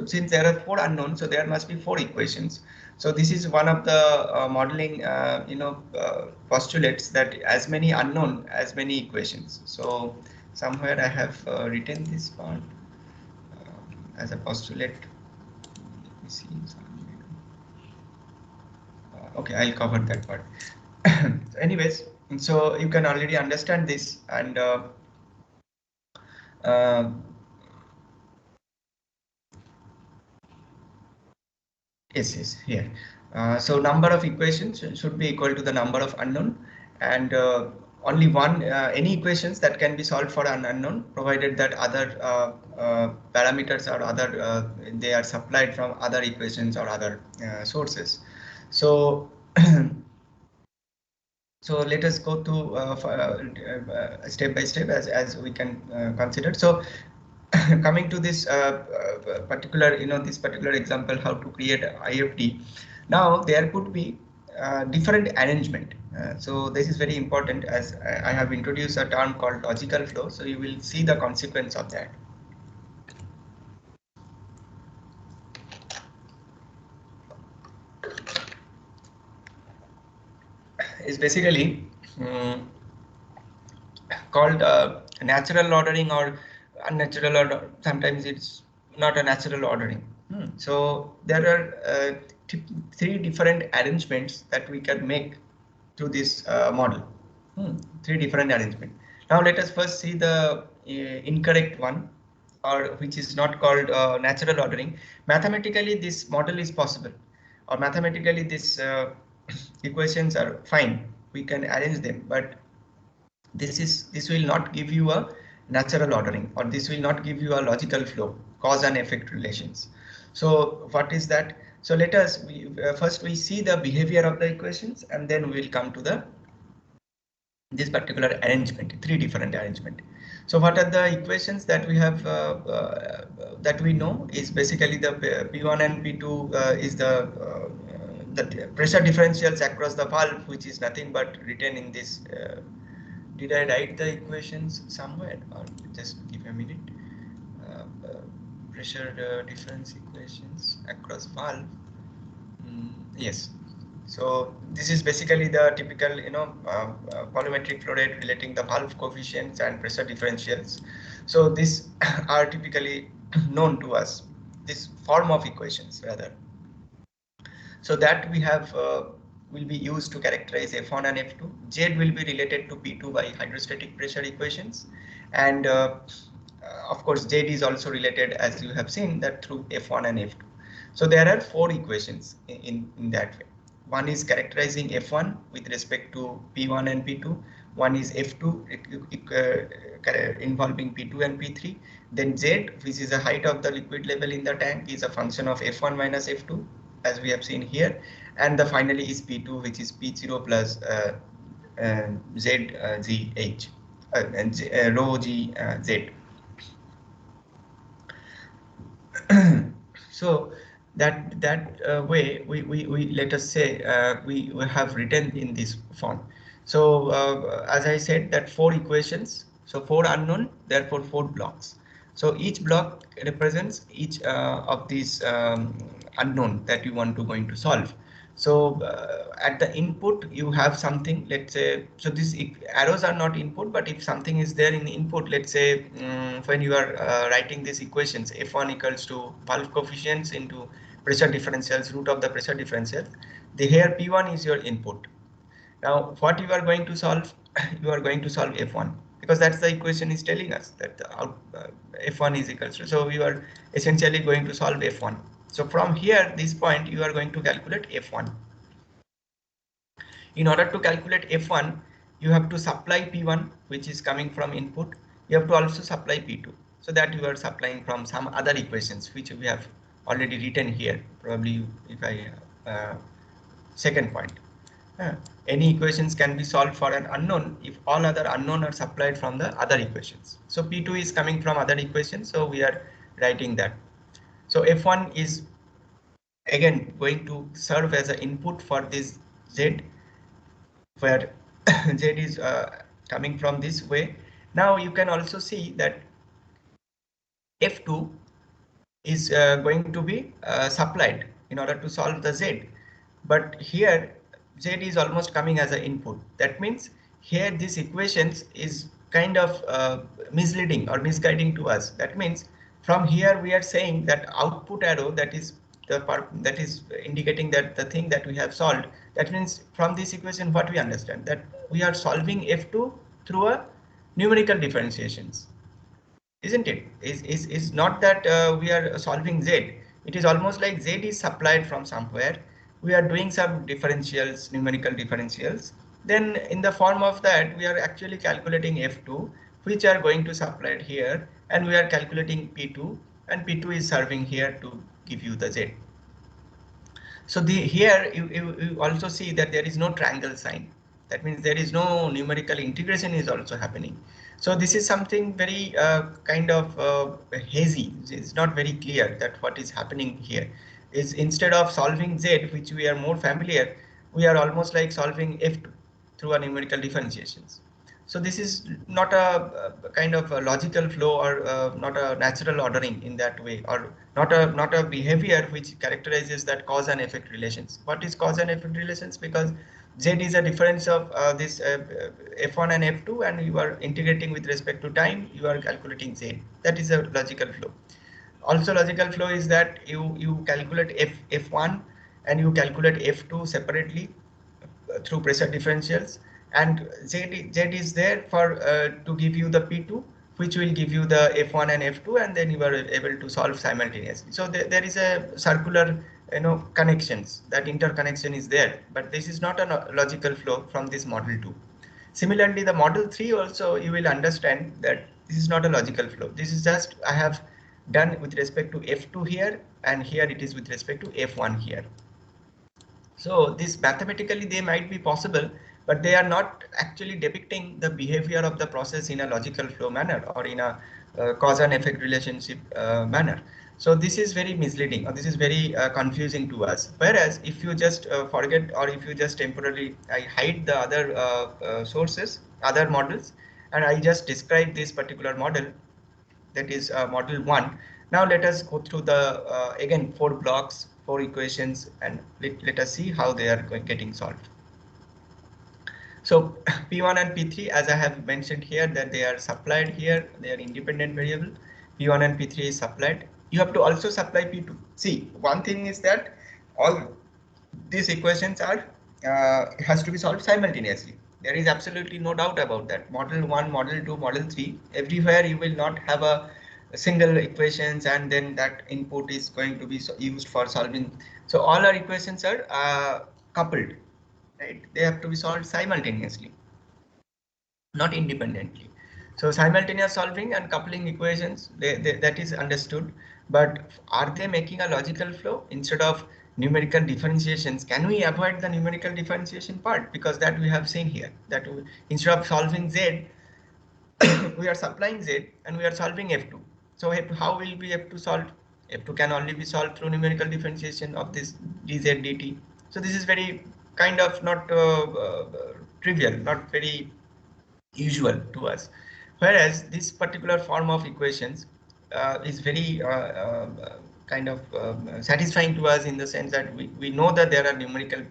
Speaker 1: since there are 4 unknowns, so there must be 4 equations. So this is one of the modeling postulates, that as many unknown as many equations. So somewhere I have written this part as a postulate. Let me see. Okay, I'll cover that part. Anyways, so you can already understand this, and yes, here. So number of equations should be equal to the number of unknown, and only one any equations that can be solved for an unknown, provided that other parameters or other they are supplied from other equations or other sources. So so let us go to step by step as we can consider. So coming to this particular, this particular example, how to create IFD. Now there could be different arrangement. So this is very important, as I have introduced a term called logical flow. So you will see the consequence of that. It's basically called natural ordering or unnatural order. Sometimes it's not a natural ordering. So there are 3 different arrangements that we can make to this model. 3 different arrangements. Now let us first see the incorrect one, or which is not called natural ordering. Mathematically this model is possible, or mathematically this equations are fine, we can arrange them, but this will not give you a natural ordering, or this will not give you a logical flow, cause and effect relations. So what is that? So let us first we see the behavior of the equations, and then we will come to the this particular arrangement, 3 different arrangement. So what are the equations that we have that we know is basically the P1 and P2 is the pressure differentials across the valve, which is nothing but written in this. Did I write the equations somewhere, or just give a minute? Pressure difference equations across valve. Yes. So this is basically the typical, volumetric flow rate relating the valve coefficients and pressure differentials. So these are typically known to us, this form of equations rather. So that we have will be used to characterize F1 and F2. Z will be related to P2 by hydrostatic pressure equations, and of course Z is also related, as you have seen, that through F1 and F2. So there are 4 equations in that way. One is characterizing F1 with respect to P1 and P2. One is F2 involving P2 and P3. Then Z, which is the height of the liquid level in the tank, is a function of F1 minus F2, as we have seen here. And the finally is P2, which is P0 plus ZGH and rho G Z. So that way we let us say we have written in this form. So as I said, that 4 equations, so 4 unknown, therefore 4 blocks. So each block represents each of these unknown that you want to going to solve. So at the input you have something, let's say, so these arrows are not input, but if something is there in the input, let's say when you are writing these equations, F1 equals to valve coefficients into pressure differentials, root of the pressure differential, the here P1 is your input. Now what you are going to solve, you are going to solve F1, because that's the equation is telling us that F1 is equals to, so we are essentially going to solve F1. So from here, this point, you are going to calculate F1. In order to calculate F1, you have to supply P1, which is coming from input. You have to also supply P2, so that you are supplying from some other equations, which we have already written here. Probably if I second point. Any equations can be solved for an unknown if all other unknown are supplied from the other equations. So P2 is coming from other equations, so we are writing that. So F1 is again going to serve as an input for this Z, where Z is coming from this way. Now you can also see that F2 is going to be supplied in order to solve the Z. But here Z is almost coming as an input. That means here this equations is kind of misleading or misguiding to us. That means from here we are saying that output arrow, that is the part that is indicating that the thing that we have solved. That means from this equation what we understand, that we are solving F2 through a numerical differentiations, isn't it? Is not that we are solving Z. It is almost like Z is supplied from somewhere. We are doing some differentials, numerical differentials. Then in the form of that, we are actually calculating F2, which are going to supply it here, and we are calculating P2, and P2 is serving here to give you the Z. So here you also see that there is no triangle sign. That means there is no numerical integration is also happening. So this is something very kind of hazy. It's not very clear that what is happening here is, instead of solving Z, which we are more familiar, we are almost like solving F2 through a numerical differentiations. So this is not a kind of a logical flow, or not a natural ordering in that way, or not a behavior which characterizes that cause and effect relations. What is cause and effect relations? Because Z is a difference of this F1 and F2, and you are integrating with respect to time, you are calculating Z. That is a logical flow. Also logical flow is that you calculate F1 and you calculate F2 separately through pressure differentials, and Z is there for to give you the P2, which will give you the F1 and F2, and then you are able to solve simultaneously. So there is a circular, connections, that interconnection is there, but this is not a logical flow from this model 2. Similarly, the model 3 also, you will understand that this is not a logical flow. This is just I have done with respect to F2 here, and here it is with respect to F1 here. So this mathematically they might be possible, but they are not actually depicting the behavior of the process in a logical flow manner, or in a cause and effect relationship manner. So this is very misleading, or this is very confusing to us. Whereas if you just forget, or if you just temporarily hide the other sources, other models, and I just describe this particular model, that is model 1. Now let us go through the again 4 blocks, 4 equations, and let us see how they are getting solved. So P1 and P3, as I have mentioned here, that they are supplied here, they are independent variable. P1 and P3 is supplied. You have to also supply P2. See, one thing is that all these equations are has to be solved simultaneously. There is absolutely no doubt about that. Model 1, model 2, model 3, everywhere you will not have a single equations and then that input is going to be used for solving. So all our equations are coupled, right? They have to be solved simultaneously, not independently. So simultaneous solving and coupling equations, that is understood. But are they making a logical flow instead of numerical differentiations? Can we avoid the numerical differentiation part? Because that we have seen here, that instead of solving Z, we are supplying Z and we are solving F2. So how will we F2 solved? F2 can only be solved through numerical differentiation of this dz dt. So this is very kind of not trivial, not very usual to us. Whereas this particular form of equations is very kind of satisfying to us, in the sense that we know that there are numerical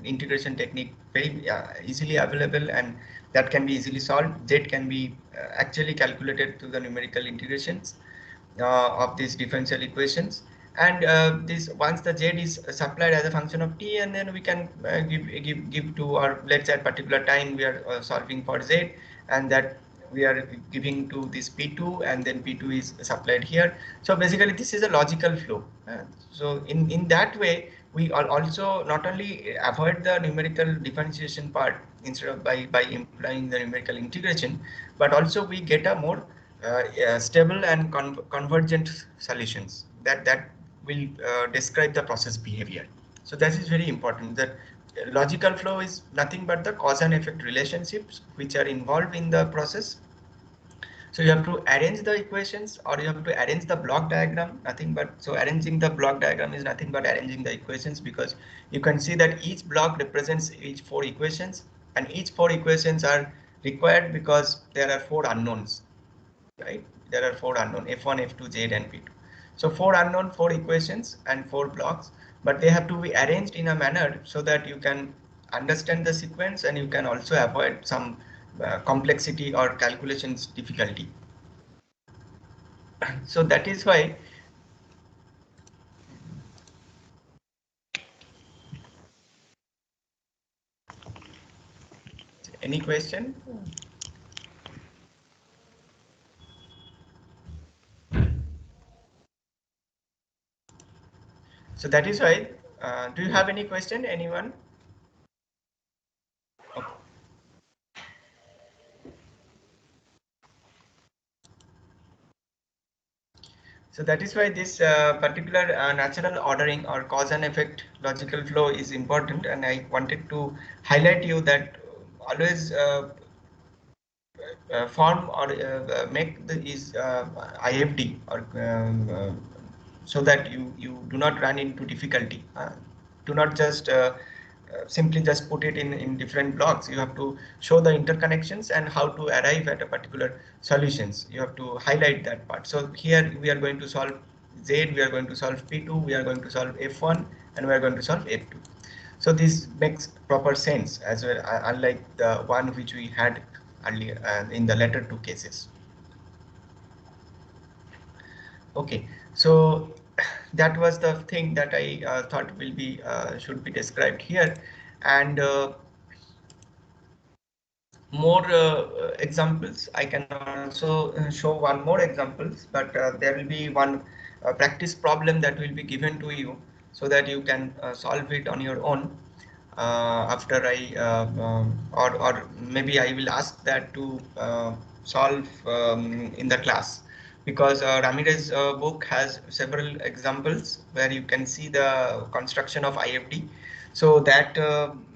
Speaker 1: integration technique very easily available, and that can be easily solved. Z can be actually calculated through the numerical integrations of these differential equations. And this, once the Z is supplied as a function of t, and then we can give to, or let's say at particular time we are solving for Z, and that we are giving to this P2, and then P2 is supplied here. So basically this is a logical flow. So in that way we are also not only avoid the numerical differentiation part instead of by implying the numerical integration, but also we get a more stable and convergent solutions that will describe the process behavior. So that is very important, that logical flow is nothing but the cause and effect relationships which are involved in the process. So you have to arrange the equations, or you have to arrange the block diagram, nothing but, so arranging the block diagram is nothing but arranging the equations, because you can see that each block represents each 4 equations, and each 4 equations are required because there are 4 unknowns, right? There are 4 unknown, F1, F2, Z, and P2. So 4 unknown, 4 equations and 4 blocks, but they have to be arranged in a manner so that you can understand the sequence and you can also avoid some complexity or calculations difficulty. So that is why any question? So that is why, do you have any question, anyone? Okay. So that is why this particular natural ordering or cause and effect logical flow is important, and I wanted to highlight you that always form or make the is IFD or so that you do not run into difficulty. Do not just simply just put it in different blocks. You have to show the interconnections and how to arrive at a particular solutions. You have to highlight that part. So here we are going to solve Z, we are going to solve P2, we are going to solve F1, and we are going to solve F2. So this makes proper sense as well, unlike the one which we had earlier in the latter two cases. Okay, so that was the thing that I thought will be should be described here, and more examples. I can also show one more examples, but there will be one practice problem that will be given to you so that you can solve it on your own after I or maybe I will ask that to solve in the class, because Ramirez book has several examples where you can see the construction of IFD. So that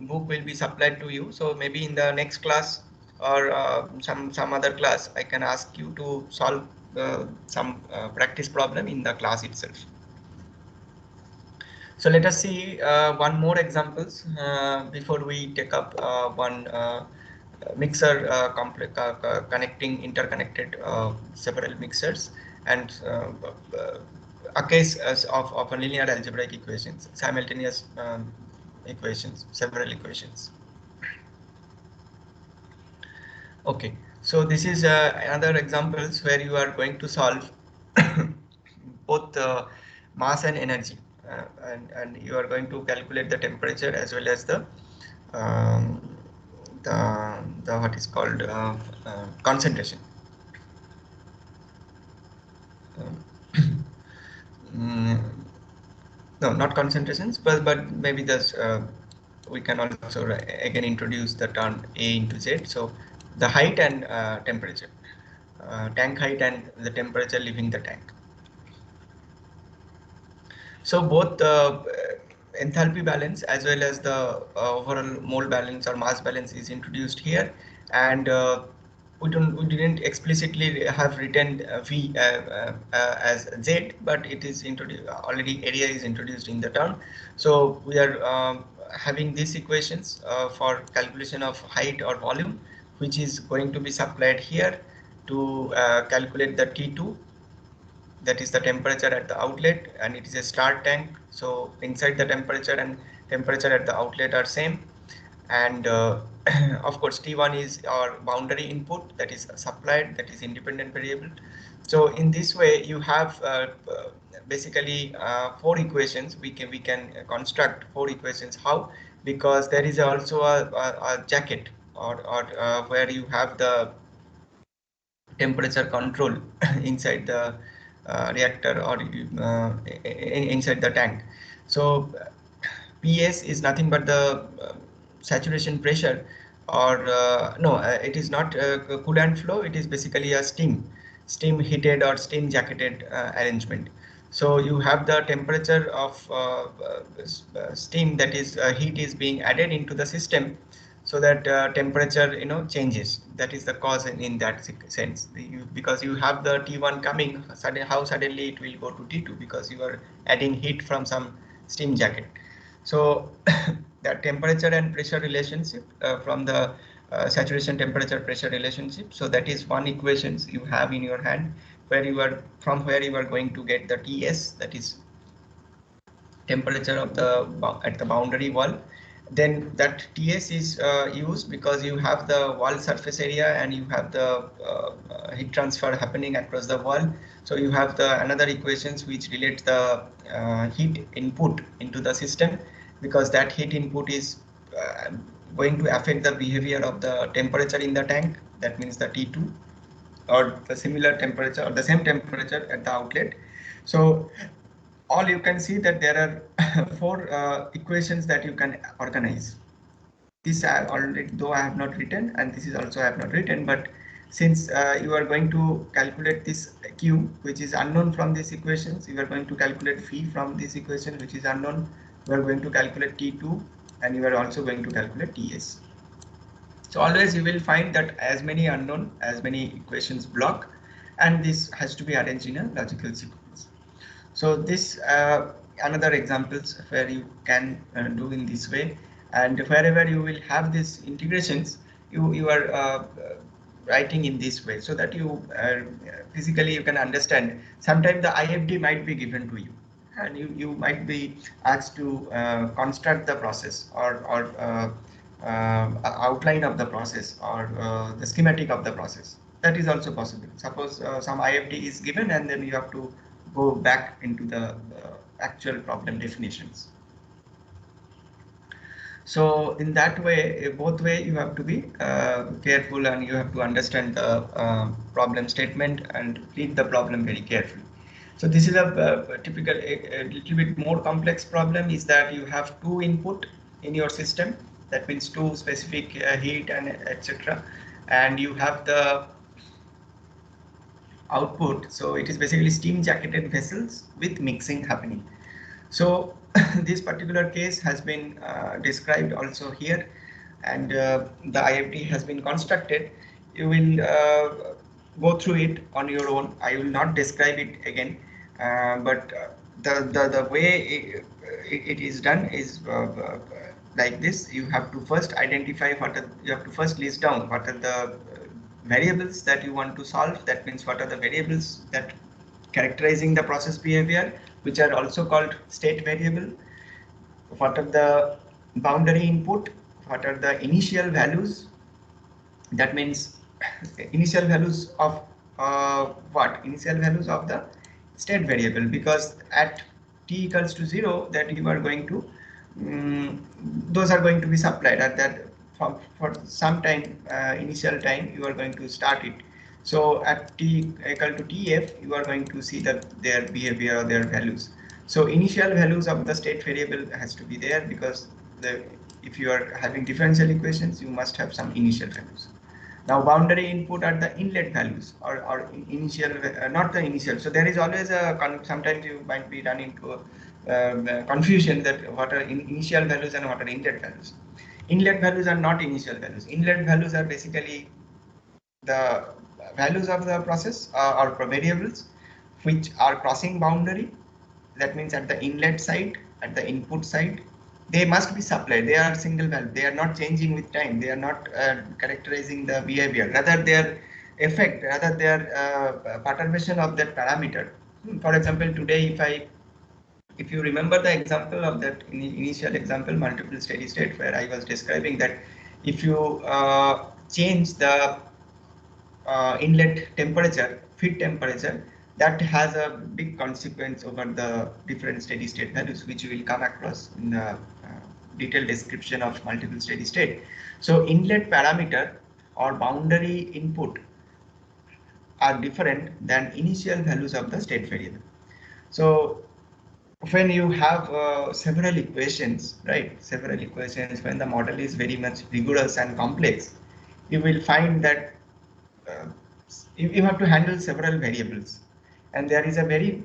Speaker 1: book will be supplied to you. So maybe in the next class or some other class, I can ask you to solve some practice problem in the class itself. So let us see one more examples before we take up one mixer connecting interconnected several mixers, and a case of a linear algebraic equations, simultaneous equations, several equations. Okay, so this is another examples where you are going to solve both mass and energy, and you are going to calculate the temperature as well as um, the what is called concentration. Um, mm, no, not concentrations, but maybe this we can also again introduce the term A into Z. So the height and temperature, tank height and the temperature leaving the tank. So both enthalpy balance as well as the overall mole balance or mass balance is introduced here, and we didn't explicitly have written V as Z, but it is introduced already. Area is introduced in the term, so we are having these equations for calculation of height or volume, which is going to be supplied here to calculate the T2, that is the temperature at the outlet, and it is a start tank. So inside the temperature and temperature at the outlet are same, and of course T1 is our boundary input that is supplied, that is independent variable. So in this way you have basically 4 equations. We can construct 4 equations. How? Because there is also a jacket or where you have the temperature control inside the reactor or inside the tank. So PS is nothing but the saturation pressure, or no, it is not coolant flow. It is basically a steam heated or steam jacketed arrangement. So you have the temperature of steam, that is heat is being added into the system, so that temperature changes. That is the cause in that sense. Because you have the T1 coming, how suddenly it will go to T2, because you are adding heat from some steam jacket. So that temperature and pressure relationship from the saturation temperature pressure relationship. So that is one equations you have in your hand where you are going to get the TS, that is temperature of the at the boundary wall. Then that TS is used because you have the wall surface area and you have the heat transfer happening across the wall. So you have the another equations which relate the heat input into the system, because that heat input is going to affect the behavior of the temperature in the tank. That means the T2 or the similar temperature or the same temperature at the outlet. So all you can see that there are four equations that you can organize. This I already, though I have not written, and this is also I have not written, but since you are going to calculate this Q, which is unknown from these equations, you are going to calculate phi from this equation, which is unknown. You are going to calculate T2, and you are also going to calculate TS. So always you will find that as many unknown, as many equations block, and this has to be arranged in a logical sequence. So this another examples where you can do in this way, and wherever you will have these integrations, you are writing in this way, so that you physically you can understand. Sometimes the IFD might be given to you, and you might be asked to construct the process or outline of the process or the schematic of the process. That is also possible. Suppose some IFD is given, and then you have to go back into the actual problem definitions. So in that way, both way you have to be careful, and you have to understand the problem statement and read the problem very carefully. So this is a typical, a little bit more complex problem, is that you have two input in your system. That means two specific heat and etc. And you have the output. So it is basically steam jacketed vessels with mixing happening. So this particular case has been described also here, and the IFD has been constructed. You will go through it on your own. I will not describe it again, but the way it is done is like this. You have to first identify you have to first list down what are the variables that you want to solve. That means what are the variables that characterizing the process behavior, which are also called state variable. What are the boundary input? What are the initial values? That means initial values of what? Initial values of the state variable, because at t equals to 0, that you are going to those are going to be supplied at that for some time, initial time you are going to start it. So at t equal to tf, you are going to see that their behavior or their values. So initial values of the state variable has to be there, because if you are having differential equations, you must have some initial values. Now boundary input are the inlet values, or initial, not the initial. So there is always a sometimes you might be running into confusion that what are initial values and what are inlet values. Inlet values are not initial values. Inlet values are basically the values of the process or variables which are crossing boundary. That means at the inlet side, at the input side, they must be supplied. They are single value. They are not changing with time. They are not characterizing the behavior. Rather, their effect, rather their perturbation of that parameter. For example, today, if you remember the example of that initial example, multiple steady state, where I was describing that if you change the inlet temperature, feed temperature, that has a big consequence over the different steady state values, which you will come across in the detailed description of multiple steady state. So inlet parameter or boundary input are different than initial values of the state variable. So when you have several equations, right, several equations, when the model is very much rigorous and complex, you will find that uh, you have to handle several variables, and there is a very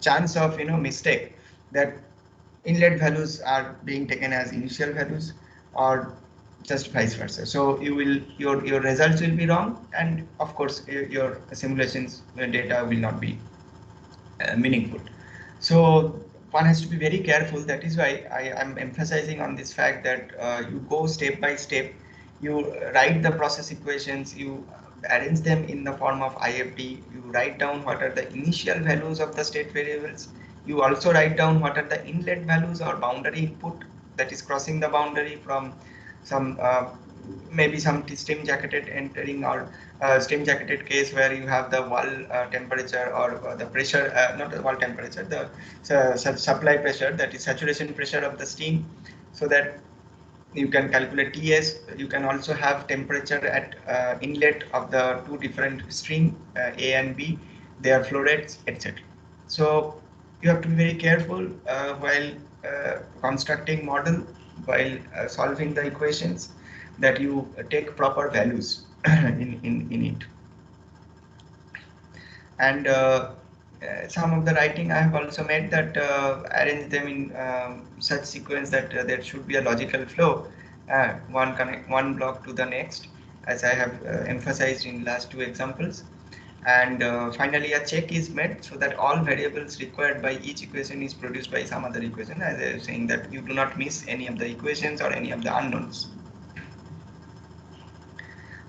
Speaker 1: chance of mistake that inlet values are being taken as initial values or just vice versa. So your results will be wrong, and of course your simulations data will not be meaningful. So one has to be very careful. That is why I am emphasizing on this fact that you go step by step, you write the process equations, you arrange them in the form of IFD. You write down what are the initial values of the state variables. You also write down what are the inlet values or boundary input, that is crossing the boundary from some maybe some steam jacketed entering, or steam jacketed case where you have the wall temperature, or the pressure, not the wall temperature, the supply pressure, that is saturation pressure of the steam, so that you can calculate TS. You can also have temperature at inlet of the two different stream, A and B, their flow rates, etc. So you have to be very careful while constructing model, while solving the equations, that you take proper values in it. And some of the writing I have also made, that arrange them in such sequence that there should be a logical flow, one block to the next, as I have emphasized in last two examples. And finally a check is made so that all variables required by each equation is produced by some other equation, as I was saying, that you do not miss any of the equations or any of the unknowns.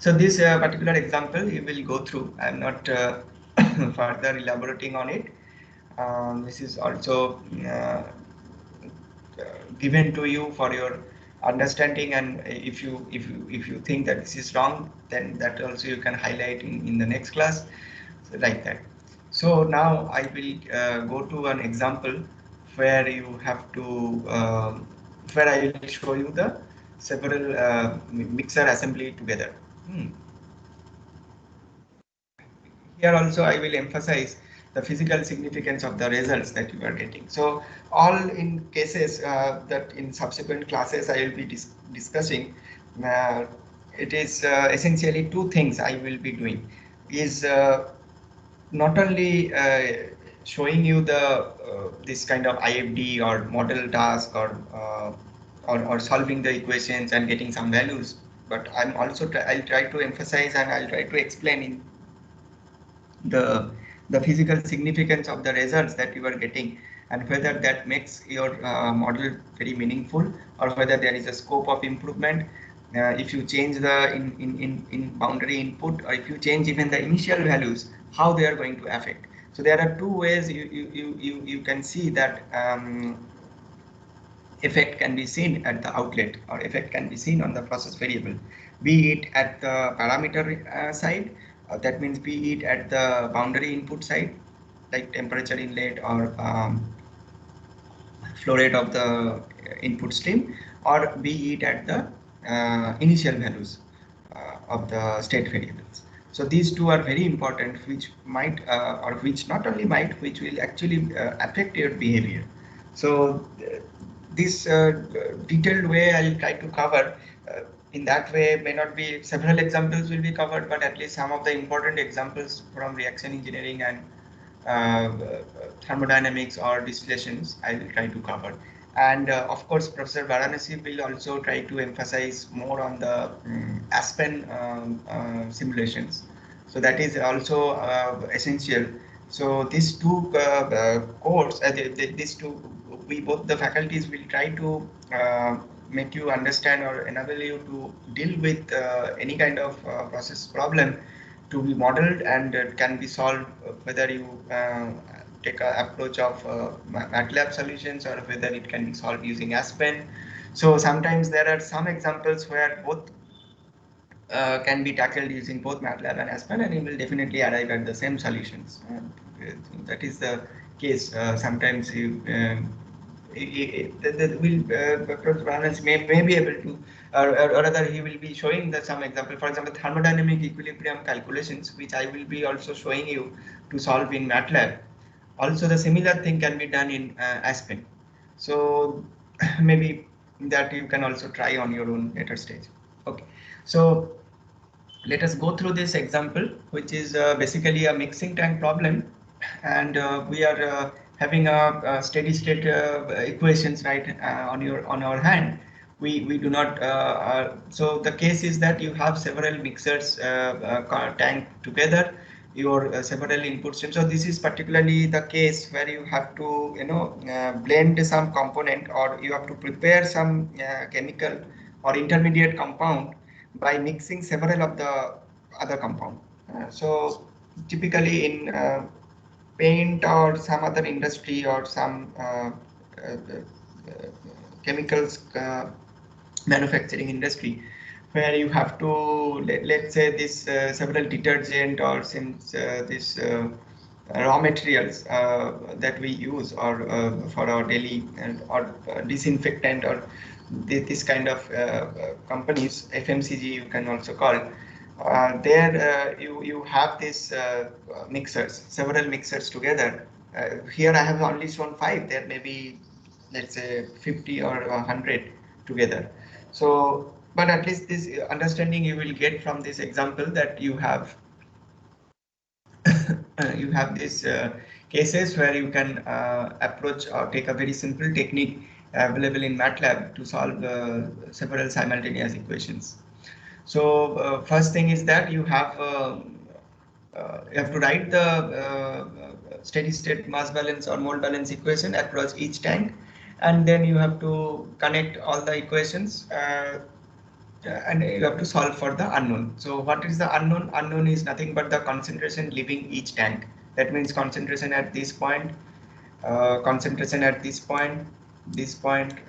Speaker 1: So this particular example you will go through. I am not further elaborating on it. This is also given to you for your understanding, and if you think that this is wrong, then that also you can highlight in the next class, so like that. So now I will go to an example where you have to where I will show you the several mixer assembly together. Here also I will emphasize the physical significance of the results that you are getting. So all in cases that in subsequent classes I will be discussing, it is essentially two things I will be doing. Is not only showing you the this kind of IFD or model task, or solving the equations and getting some values, but I'm also I'll try to emphasize and I'll try to explain in the physical significance of the results that you are getting, and whether that makes your model very meaningful, or whether there is a scope of improvement if you change the in boundary input, or if you change even the initial values, how they are going to affect. So there are two ways you can see that effect can be seen at the outlet, or effect can be seen on the process variable, be it at the parameter side, that means be it at the boundary input side, like temperature inlet or flow rate of the input stream, or be it at the initial values of the state variables. So these two are very important, which might or which not only might, which will actually affect your behavior. So this detailed way I'll try to cover. In that way, may not be several examples will be covered, but at least some of the important examples from reaction engineering and thermodynamics or distillations I will try to cover. And of course, Professor Varanasi will also try to emphasize more on the Aspen simulations. So that is also essential. So these two courses, these two, we both the faculties will try to make you understand or enable you to deal with any kind of process problem to be modeled, and can be solved whether you take an approach of MATLAB solutions, or whether it can be solved using Aspen. So sometimes there are some examples where both can be tackled using both MATLAB and Aspen, and you will definitely arrive at the same solutions. That is the case. Sometimes you may be able to, or rather he will be showing the some example. For example, thermodynamic equilibrium calculations, which I will be also showing you to solve in MATLAB. Also, the similar thing can be done in Aspen. So maybe that you can also try on your own later stage. Okay, so let us go through this example, which is basically a mixing tank problem, and we are having a steady state equations right on our hand. We do not so the case is that you have several mixers tank together, your several input streams. So this is particularly the case where you have to blend some component, or you have to prepare some chemical or intermediate compound by mixing several of the other compound. So typically in paint or some other industry or some chemicals manufacturing industry, where you have to let's say this several detergent or since this raw materials that we use or for our daily or disinfectant or this kind of companies, FMCG you can also call. There you have this mixers, several mixers together. Here I have only shown 5. There may be, let's say, 50 or 100 together. So, but at least this understanding you will get from this example that you have you have these cases where you can approach or take a very simple technique available in MATLAB to solve several simultaneous equations. So first thing is that you have to write the steady state mass balance or mole balance equation across each tank, and then you have to connect all the equations and you have to solve for the unknown. So what is the unknown? Unknown is nothing but the concentration leaving each tank. That means concentration at this point, concentration at this point,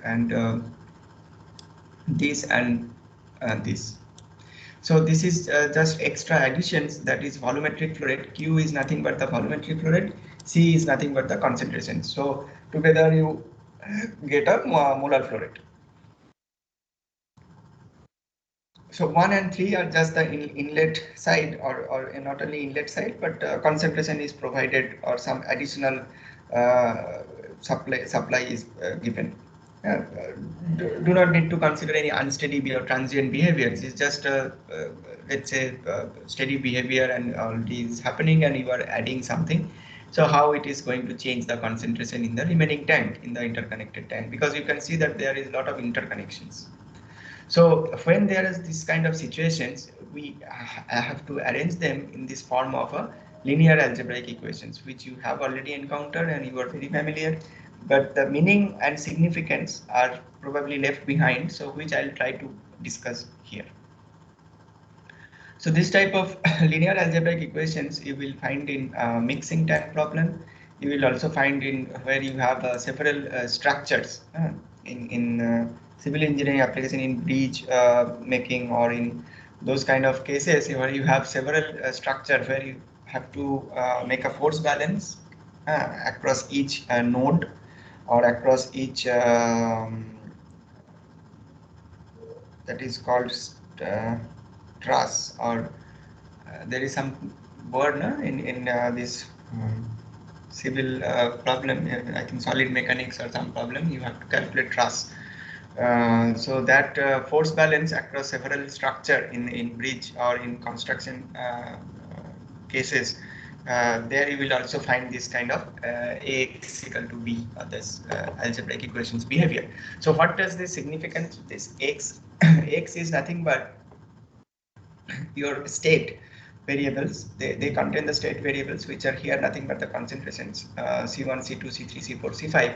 Speaker 1: and this and this. So this is just extra additions, that is volumetric flow rate. Q is nothing but the volumetric flow rate. C is nothing but the concentration. So together you get a molar flow rate. So 1 and 3 are just the inlet side or not only inlet side, but concentration is provided or some additional supply is given. Do not need to consider any unsteady or transient behaviors. It's just let's say steady behavior and already is happening and you are adding something. So how it is going to change the concentration in the remaining tank, in the interconnected tank, because you can see that there is a lot of interconnections. So when there is this kind of situations, we have to arrange them in this form of a linear algebraic equations, which you have already encountered and you are very familiar, but the meaning and significance are probably left behind, so which I'll try to discuss here. So this type of linear algebraic equations you will find in mixing tank problem. You will also find in where you have several structures in civil engineering application, in bridge making, or in those kind of cases where you have several structure where you have to make a force balance across each node or across each that is called truss, or there is some word in this civil problem, I think solid mechanics or some problem, you have to calculate truss. So that force balance across several structure in bridge or in construction cases, there you will also find this kind of Ax equal to B, or this algebraic equations behavior. So what does this significance? This X X is nothing but your state variables. They contain the state variables, which are here nothing but the concentrations, C1, C2, C3, C4, C5.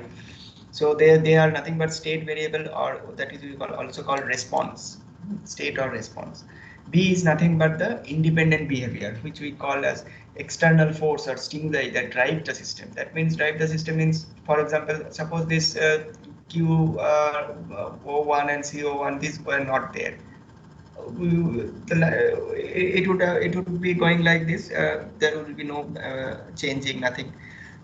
Speaker 1: So they are nothing but state variable, or that is also called response, state or response. B is nothing but the independent behavior, which we call as external force or stimuli that drive the system. That means drive the system means, for example, suppose this Q01 and CO1, these were not there. It would be going like this. There will be no changing, nothing.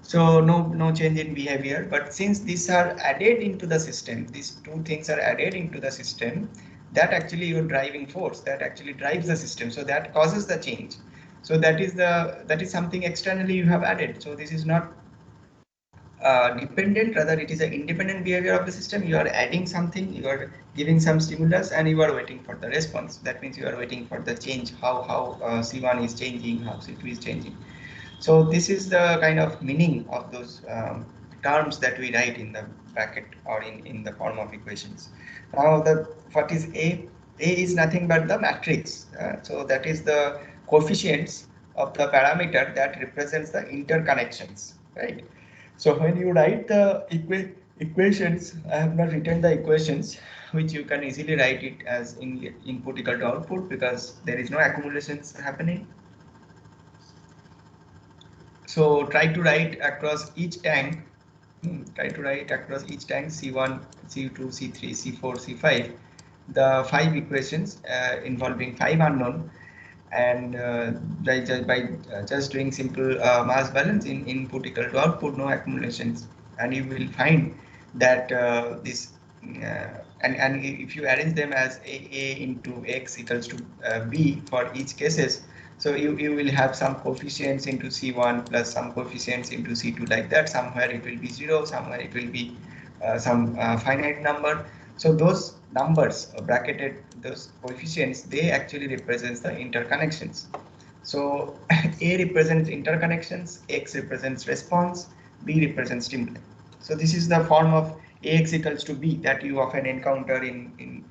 Speaker 1: So no change in behavior. But since these are added into the system, these two things are added into the system, that actually your driving force that actually drives the system. So that causes the change. So that is something externally you have added. So this is not dependent, rather it is an independent behavior of the system. You are adding something, you are giving some stimulus, and you are waiting for the response. That means you are waiting for the change, how C1 is changing, how C2 is changing. So this is the kind of meaning of those terms that we write in the bracket or in the form of equations. Now what is A? A is nothing but the matrix. So that is the coefficients of the parameter that represents the interconnections, right? So when you write the equations, I have not written the equations. which you can easily write it as input equal to output because there is no accumulations happening. So try to write across each tank. Try to write across each tank C1, C2, C3, C4, C5 the 5 equations involving 5 unknown, and just doing simple mass balance in input equal to output, no accumulations, and you will find that this and if you arrange them as a into x equals to b for each cases, so you will have some coefficients into C1 plus some coefficients into C2 like that. Somewhere it will be 0, somewhere it will be some finite number. So those numbers bracketed, those coefficients, they actually represents the interconnections. So A represents interconnections, X represents response, B represents stimuli. So this is the form of Ax equals to B that you often encounter in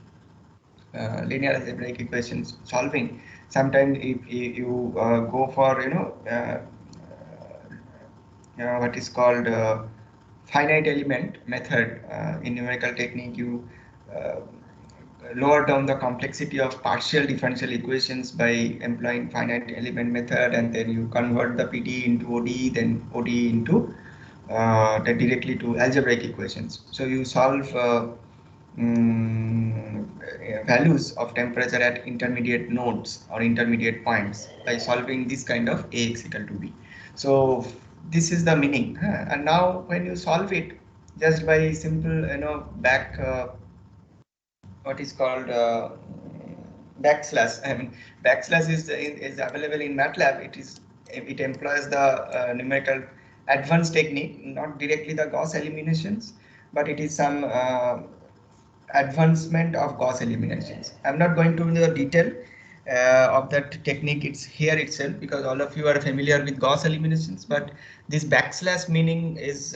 Speaker 1: linear algebraic equations solving. Sometimes if you go for what is called finite element method in numerical technique, you uh, lower down the complexity of partial differential equations by employing finite element method, and then you convert the PDE into ODE, then ODE into directly to algebraic equations. So you solve values of temperature at intermediate nodes or intermediate points by solving this kind of Ax equal to B. So this is the meaning, and now when you solve it just by simple back what is called backslash. I mean, backslash is available in MATLAB. It employs the numerical advanced technique, not directly the Gauss eliminations, but it is some advancement of Gauss eliminations. I'm not going to the detail of that technique. It's here itself because all of you are familiar with Gauss eliminations, but this backslash meaning is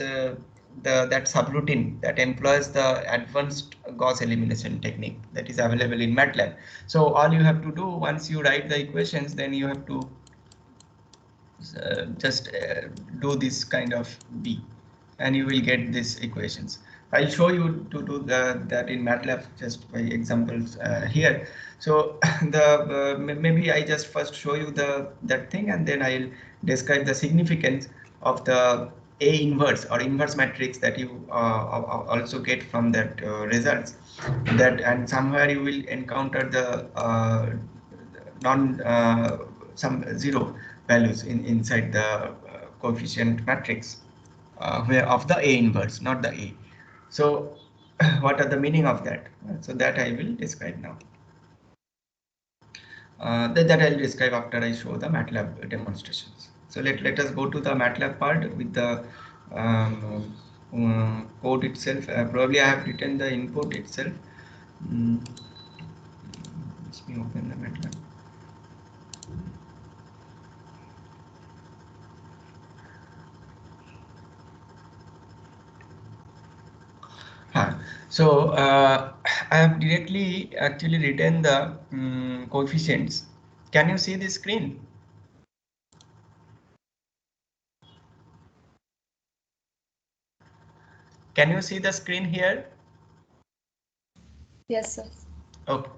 Speaker 1: that subroutine that employs the advanced Gauss elimination technique that is available in MATLAB. So all you have to do once you write the equations, then you have to just do this kind of B, and you will get these equations. I'll show you to do that in MATLAB just by examples here. So maybe I just first show you that thing, and then I'll describe the significance of the A inverse or inverse matrix that you also get from that results. And somewhere you will encounter the non some zero values inside the coefficient matrix where of the A inverse, not the A. So what are the meaning of that? So that I will describe now. That I'll describe after I show the MATLAB demonstrations. So let us go to the MATLAB part with the code itself. Probably I have written the input itself. Let me open the MATLAB. So I have directly actually written the coefficients. Can you see the screen? Can you see the screen here?
Speaker 3: Yes, sir.
Speaker 1: Okay.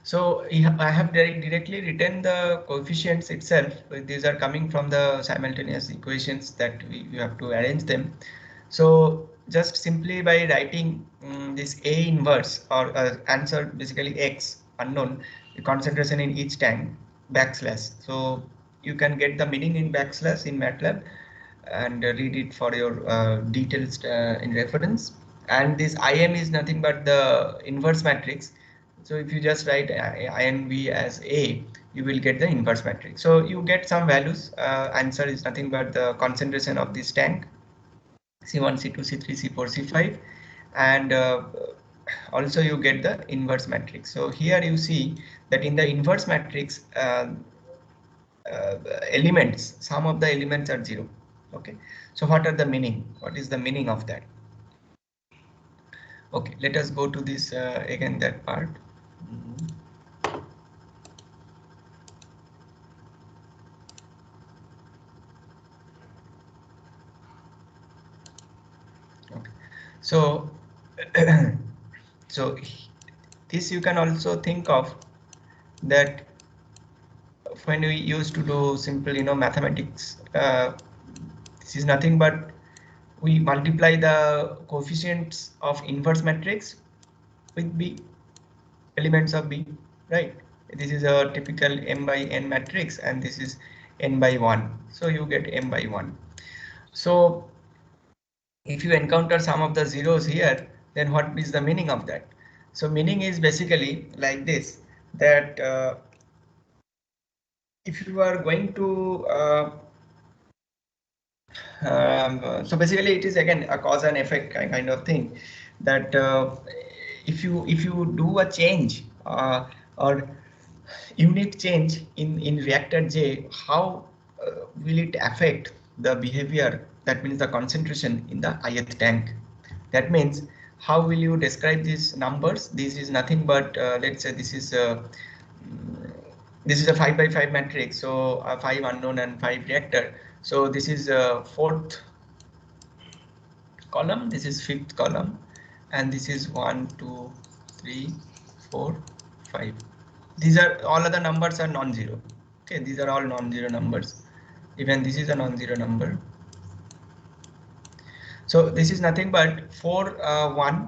Speaker 1: So I have directly written the coefficients itself. These are coming from the simultaneous equations that you have to arrange them. So just simply by writing this A inverse or answer basically X unknown, the concentration in each tank backslash. So you can get the meaning in backslash in MATLAB and read it for your details in reference. And this IM is nothing but the inverse matrix. So if you just write INV as A, you will get the inverse matrix. So you get some values. Answer is nothing but the concentration of this tank, C1, C2, C3, C4, C5, and also you get the inverse matrix. So here you see that in the inverse matrix elements, some of the elements are 0. Okay, so what are the meaning? What is the meaning of that? Okay, let us go to this again, that part. Okay, so so This you can also think of that when we used to do simple, mathematics, this is nothing but we multiply the coefficients of inverse matrix with B, elements of B, right? This is a typical m by n matrix, and this is n by 1. So you get m by 1. So if you encounter some of the zeros here, then what is the meaning of that? So meaning is basically like this, that if you are going to so basically it is again a cause and effect kind of thing, that if you do a change or unit change in reactor J, how will it affect the behavior, that means the concentration in the ith tank? That means how will you describe these numbers? This is nothing but let's say this is a 5 by 5 matrix, so 5 unknown and 5 reactor. So this is fourth column, this is fifth column, and this is 1 2 3 4 5. These are all other numbers are non-zero. Okay, these are all non-zero numbers. Even this is a non-zero number. So this is nothing but 4 1,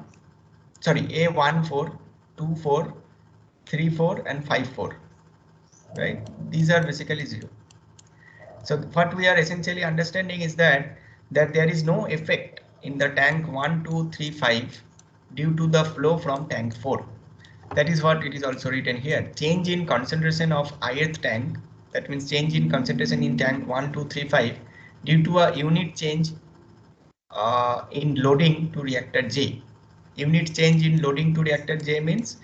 Speaker 1: sorry, A1 4 2 4 3 4 and 5 4, right? These are basically zero. So what we are essentially understanding is that there is no effect in the tank 1 2 3 5 due to the flow from tank 4. That is what it is also written here. Change in concentration of ith tank, that means change in concentration in tank 1 2 3 5 due to a unit change in loading to reactor J. Unit change in loading to reactor J means,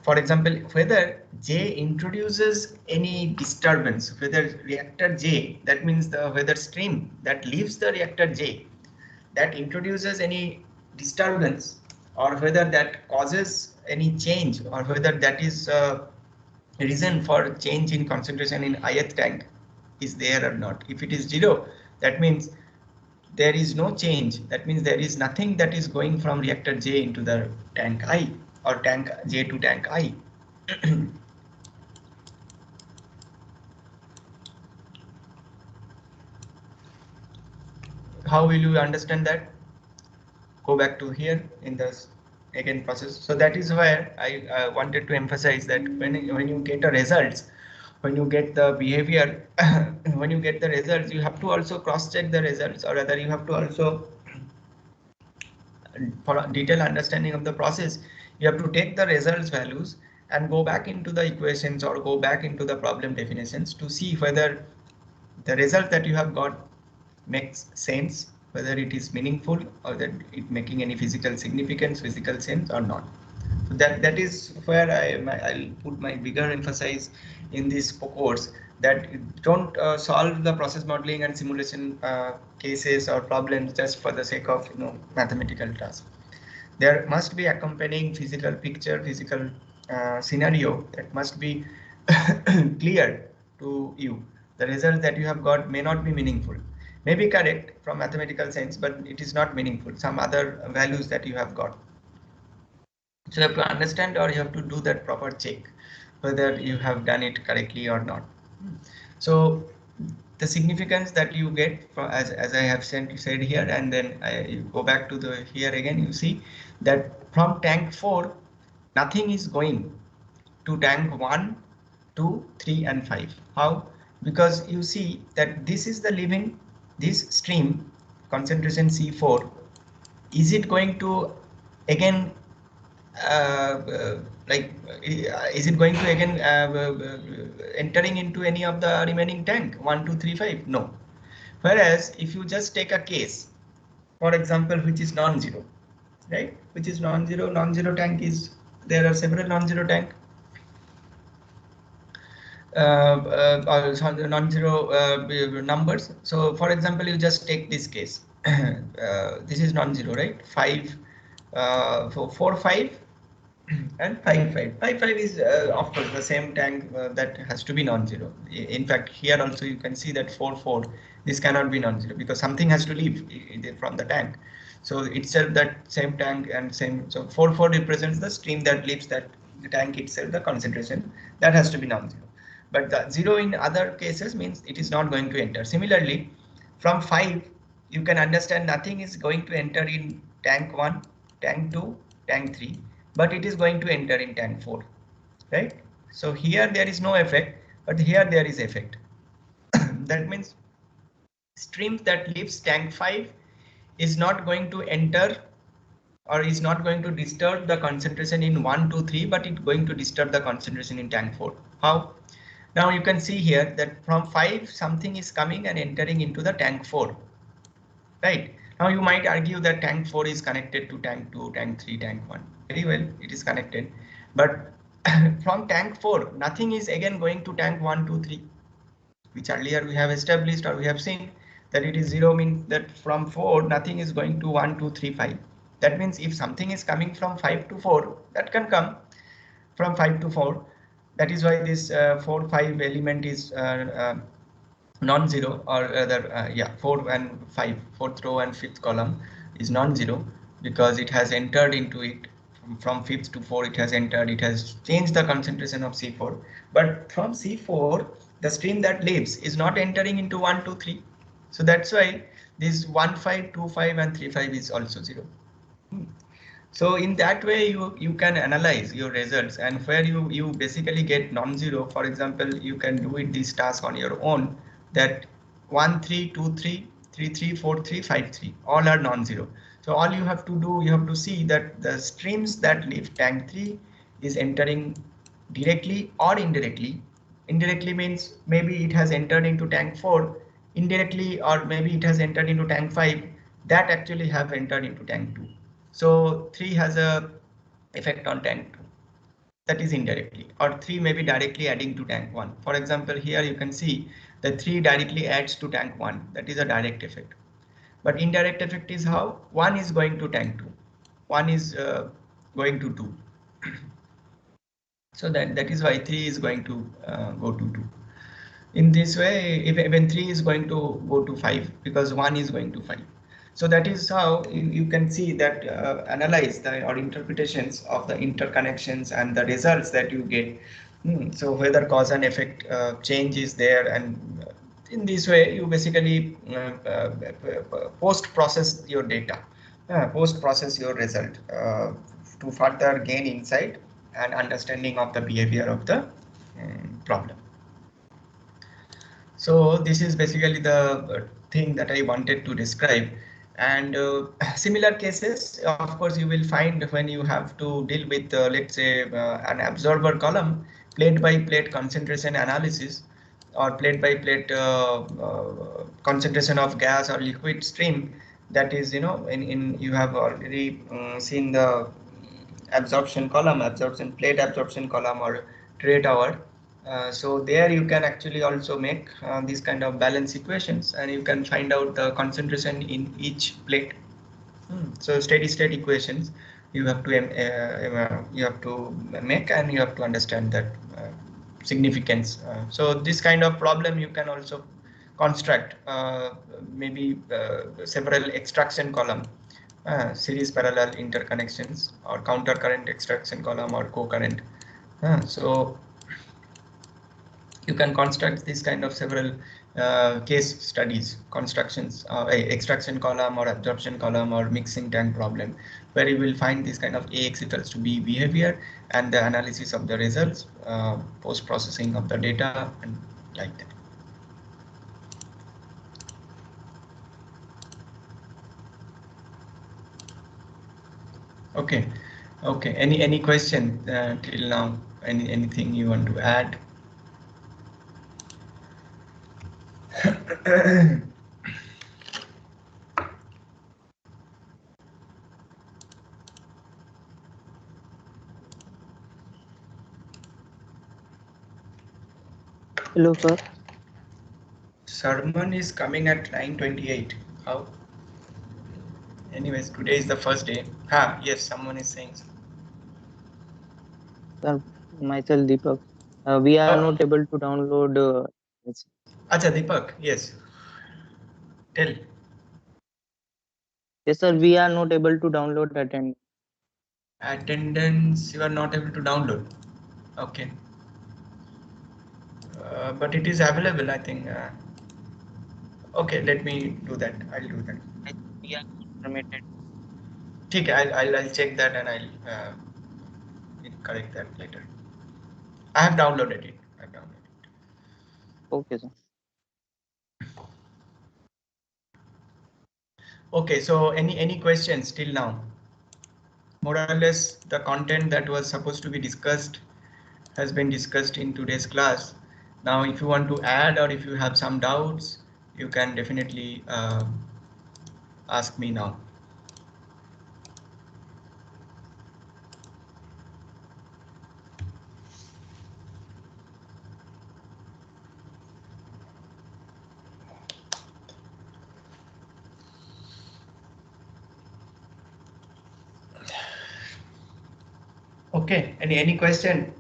Speaker 1: for example, whether J introduces any disturbance, whether reactor J, that means the weather stream that leaves the reactor J, that introduces any disturbance, or whether that causes any change, or whether that is a reason for change in concentration in ith tank is there or not. If it is zero, that means there is no change. That means there is nothing that is going from reactor J into the tank I, or tank J to tank I. How will you understand that? Go back to here in this again process. So that is where I wanted to emphasize that when you get a results, when you get the behavior, when you get the results, you have to also cross check the results, or rather you have to also, for a detailed understanding of the process, you have to take the results values and go back into the equations or go back into the problem definitions to see whether the result that you have got makes sense, whether it is meaningful, or that it making any physical significance, physical sense or not. So that is where I'll put my bigger emphasis in this course, that don't solve the process modeling and simulation cases or problems just for the sake of mathematical tasks. There must be accompanying physical picture, physical scenario that must be clear to you. The result that you have got may not be meaningful, may be correct from mathematical sense, but it is not meaningful. Some other values that you have got. So you have to understand, or you have to do that proper check whether you have done it correctly or not. So the significance that you get from, as I have said here, and then I go back to the here again, you see that from tank 4 nothing is going to tank 1 2 3 and 5. How? Because you see that this is the leaving, this stream concentration C4, is it going to again is it going to again entering into any of the remaining tank 1 2 3 5? No. Whereas if you just take a case, for example, which is non-zero, right, which is non-zero tank is, there are several non-zero tank, non-zero numbers. So for example, you just take this case. This is non-zero, right? 5 4 5 and 5 5 5 5 is of course the same tank that has to be non-zero. In fact, here also you can see that 4 4, this cannot be non-zero because something has to leave from the tank. So itself that same tank and same, so 4 4 represents the stream that leaves that the tank itself, the concentration, that has to be non-zero. But the 0 in other cases means it is not going to enter. Similarly, from 5, you can understand nothing is going to enter in tank 1, tank 2, tank 3, but it is going to enter in tank 4, right? So here there is no effect, but here there is effect. That means stream that leaves tank 5 is not going to enter or is not going to disturb the concentration in 1, 2, 3, but it's going to disturb the concentration in tank 4. How? Now you can see here that from 5 something is coming and entering into the tank 4. Right. Now you might argue that tank 4 is connected to tank 2, tank 3, tank 1. Very well, it is connected. But from tank 4, nothing is again going to tank 1, 2, 3, which earlier we have established or we have seen that it is 0 means that from 4 nothing is going to 1, 2, 3, 5. That means if something is coming from 5 to 4, that can come from 5 to 4. That is why this 4, 5 element is non-zero, or rather 4 and 5, fourth row and fifth column is non-zero because it has entered into it from 5th to 4. It has entered, it has changed the concentration of C4, but from C4 the stream that leaves is not entering into 1, 2, 3. So that's why this 1, 5, 2, 5 and 3, 5 is also 0. So in that way you can analyze your results, and where you basically get non-zero. For example, you can do it this task on your own, that 1, 3, 2, 3, 3, 3, 4, 3, 5, 3 all are non-zero. So all you have to do, you have to see that the streams that leave tank 3 is entering directly or indirectly. Indirectly means maybe it has entered into tank 4 indirectly, or maybe it has entered into tank 5 that actually have entered into tank 2. So 3 has a effect on tank 2, that is indirectly, or 3 may be directly adding to tank 1. For example, here you can see that 3 directly adds to tank 1, that is a direct effect. But indirect effect is how 1 is going to tank 2, 1 is going to 2. So that is why 3 is going to go to 2. In this way, if even 3 is going to go to 5 because 1 is going to 5. So that is how you can see that analyze the or interpretations of the interconnections and the results that you get. So whether cause and effect change is there, and in this way you basically post process your data, post process your result to further gain insight and understanding of the behavior of the problem. So this is basically the thing that I wanted to describe. And similar cases, of course, you will find when you have to deal with, let's say, an absorber column, plate by plate concentration analysis, or plate by plate concentration of gas or liquid stream. That is, in you have already seen the absorption column, absorption plate absorption column, or tray tower. So there you can actually also make these kind of balance equations, and you can find out the concentration in each plate. So steady state equations you have to make, and you have to understand that significance. So this kind of problem you can also construct maybe several extraction column, series parallel interconnections, or counter current extraction column, or co-current. So you can construct this kind of several case studies, constructions, extraction column or absorption column or mixing tank problem, where you will find this kind of AX equals to B behavior and the analysis of the results, post processing of the data, and like that. Okay. Any question till now? Anything you want to add?
Speaker 3: Hello, sir.
Speaker 1: Sermon is coming at 9:28. How? Anyways, today is the first day. Yes, someone is saying so.
Speaker 3: Sir, myself Deepak. We are not able to download.
Speaker 1: Acha, Deepak, yes. Tell.
Speaker 3: Yes, sir. We are not able to download attend.
Speaker 1: Attendance you are not able to download. Okay. But it is available, I think. Okay, let me do that. I'll do that.
Speaker 3: I think we are permitted.
Speaker 1: Okay, I'll check that and I'll correct that later. I have downloaded it. I've downloaded it.
Speaker 3: Okay, sir.
Speaker 1: Okay, so any questions till now? More or less, the content that was supposed to be discussed has been discussed in today's class. Now, if you want to add or if you have some doubts, you can definitely ask me now. Okay, any question?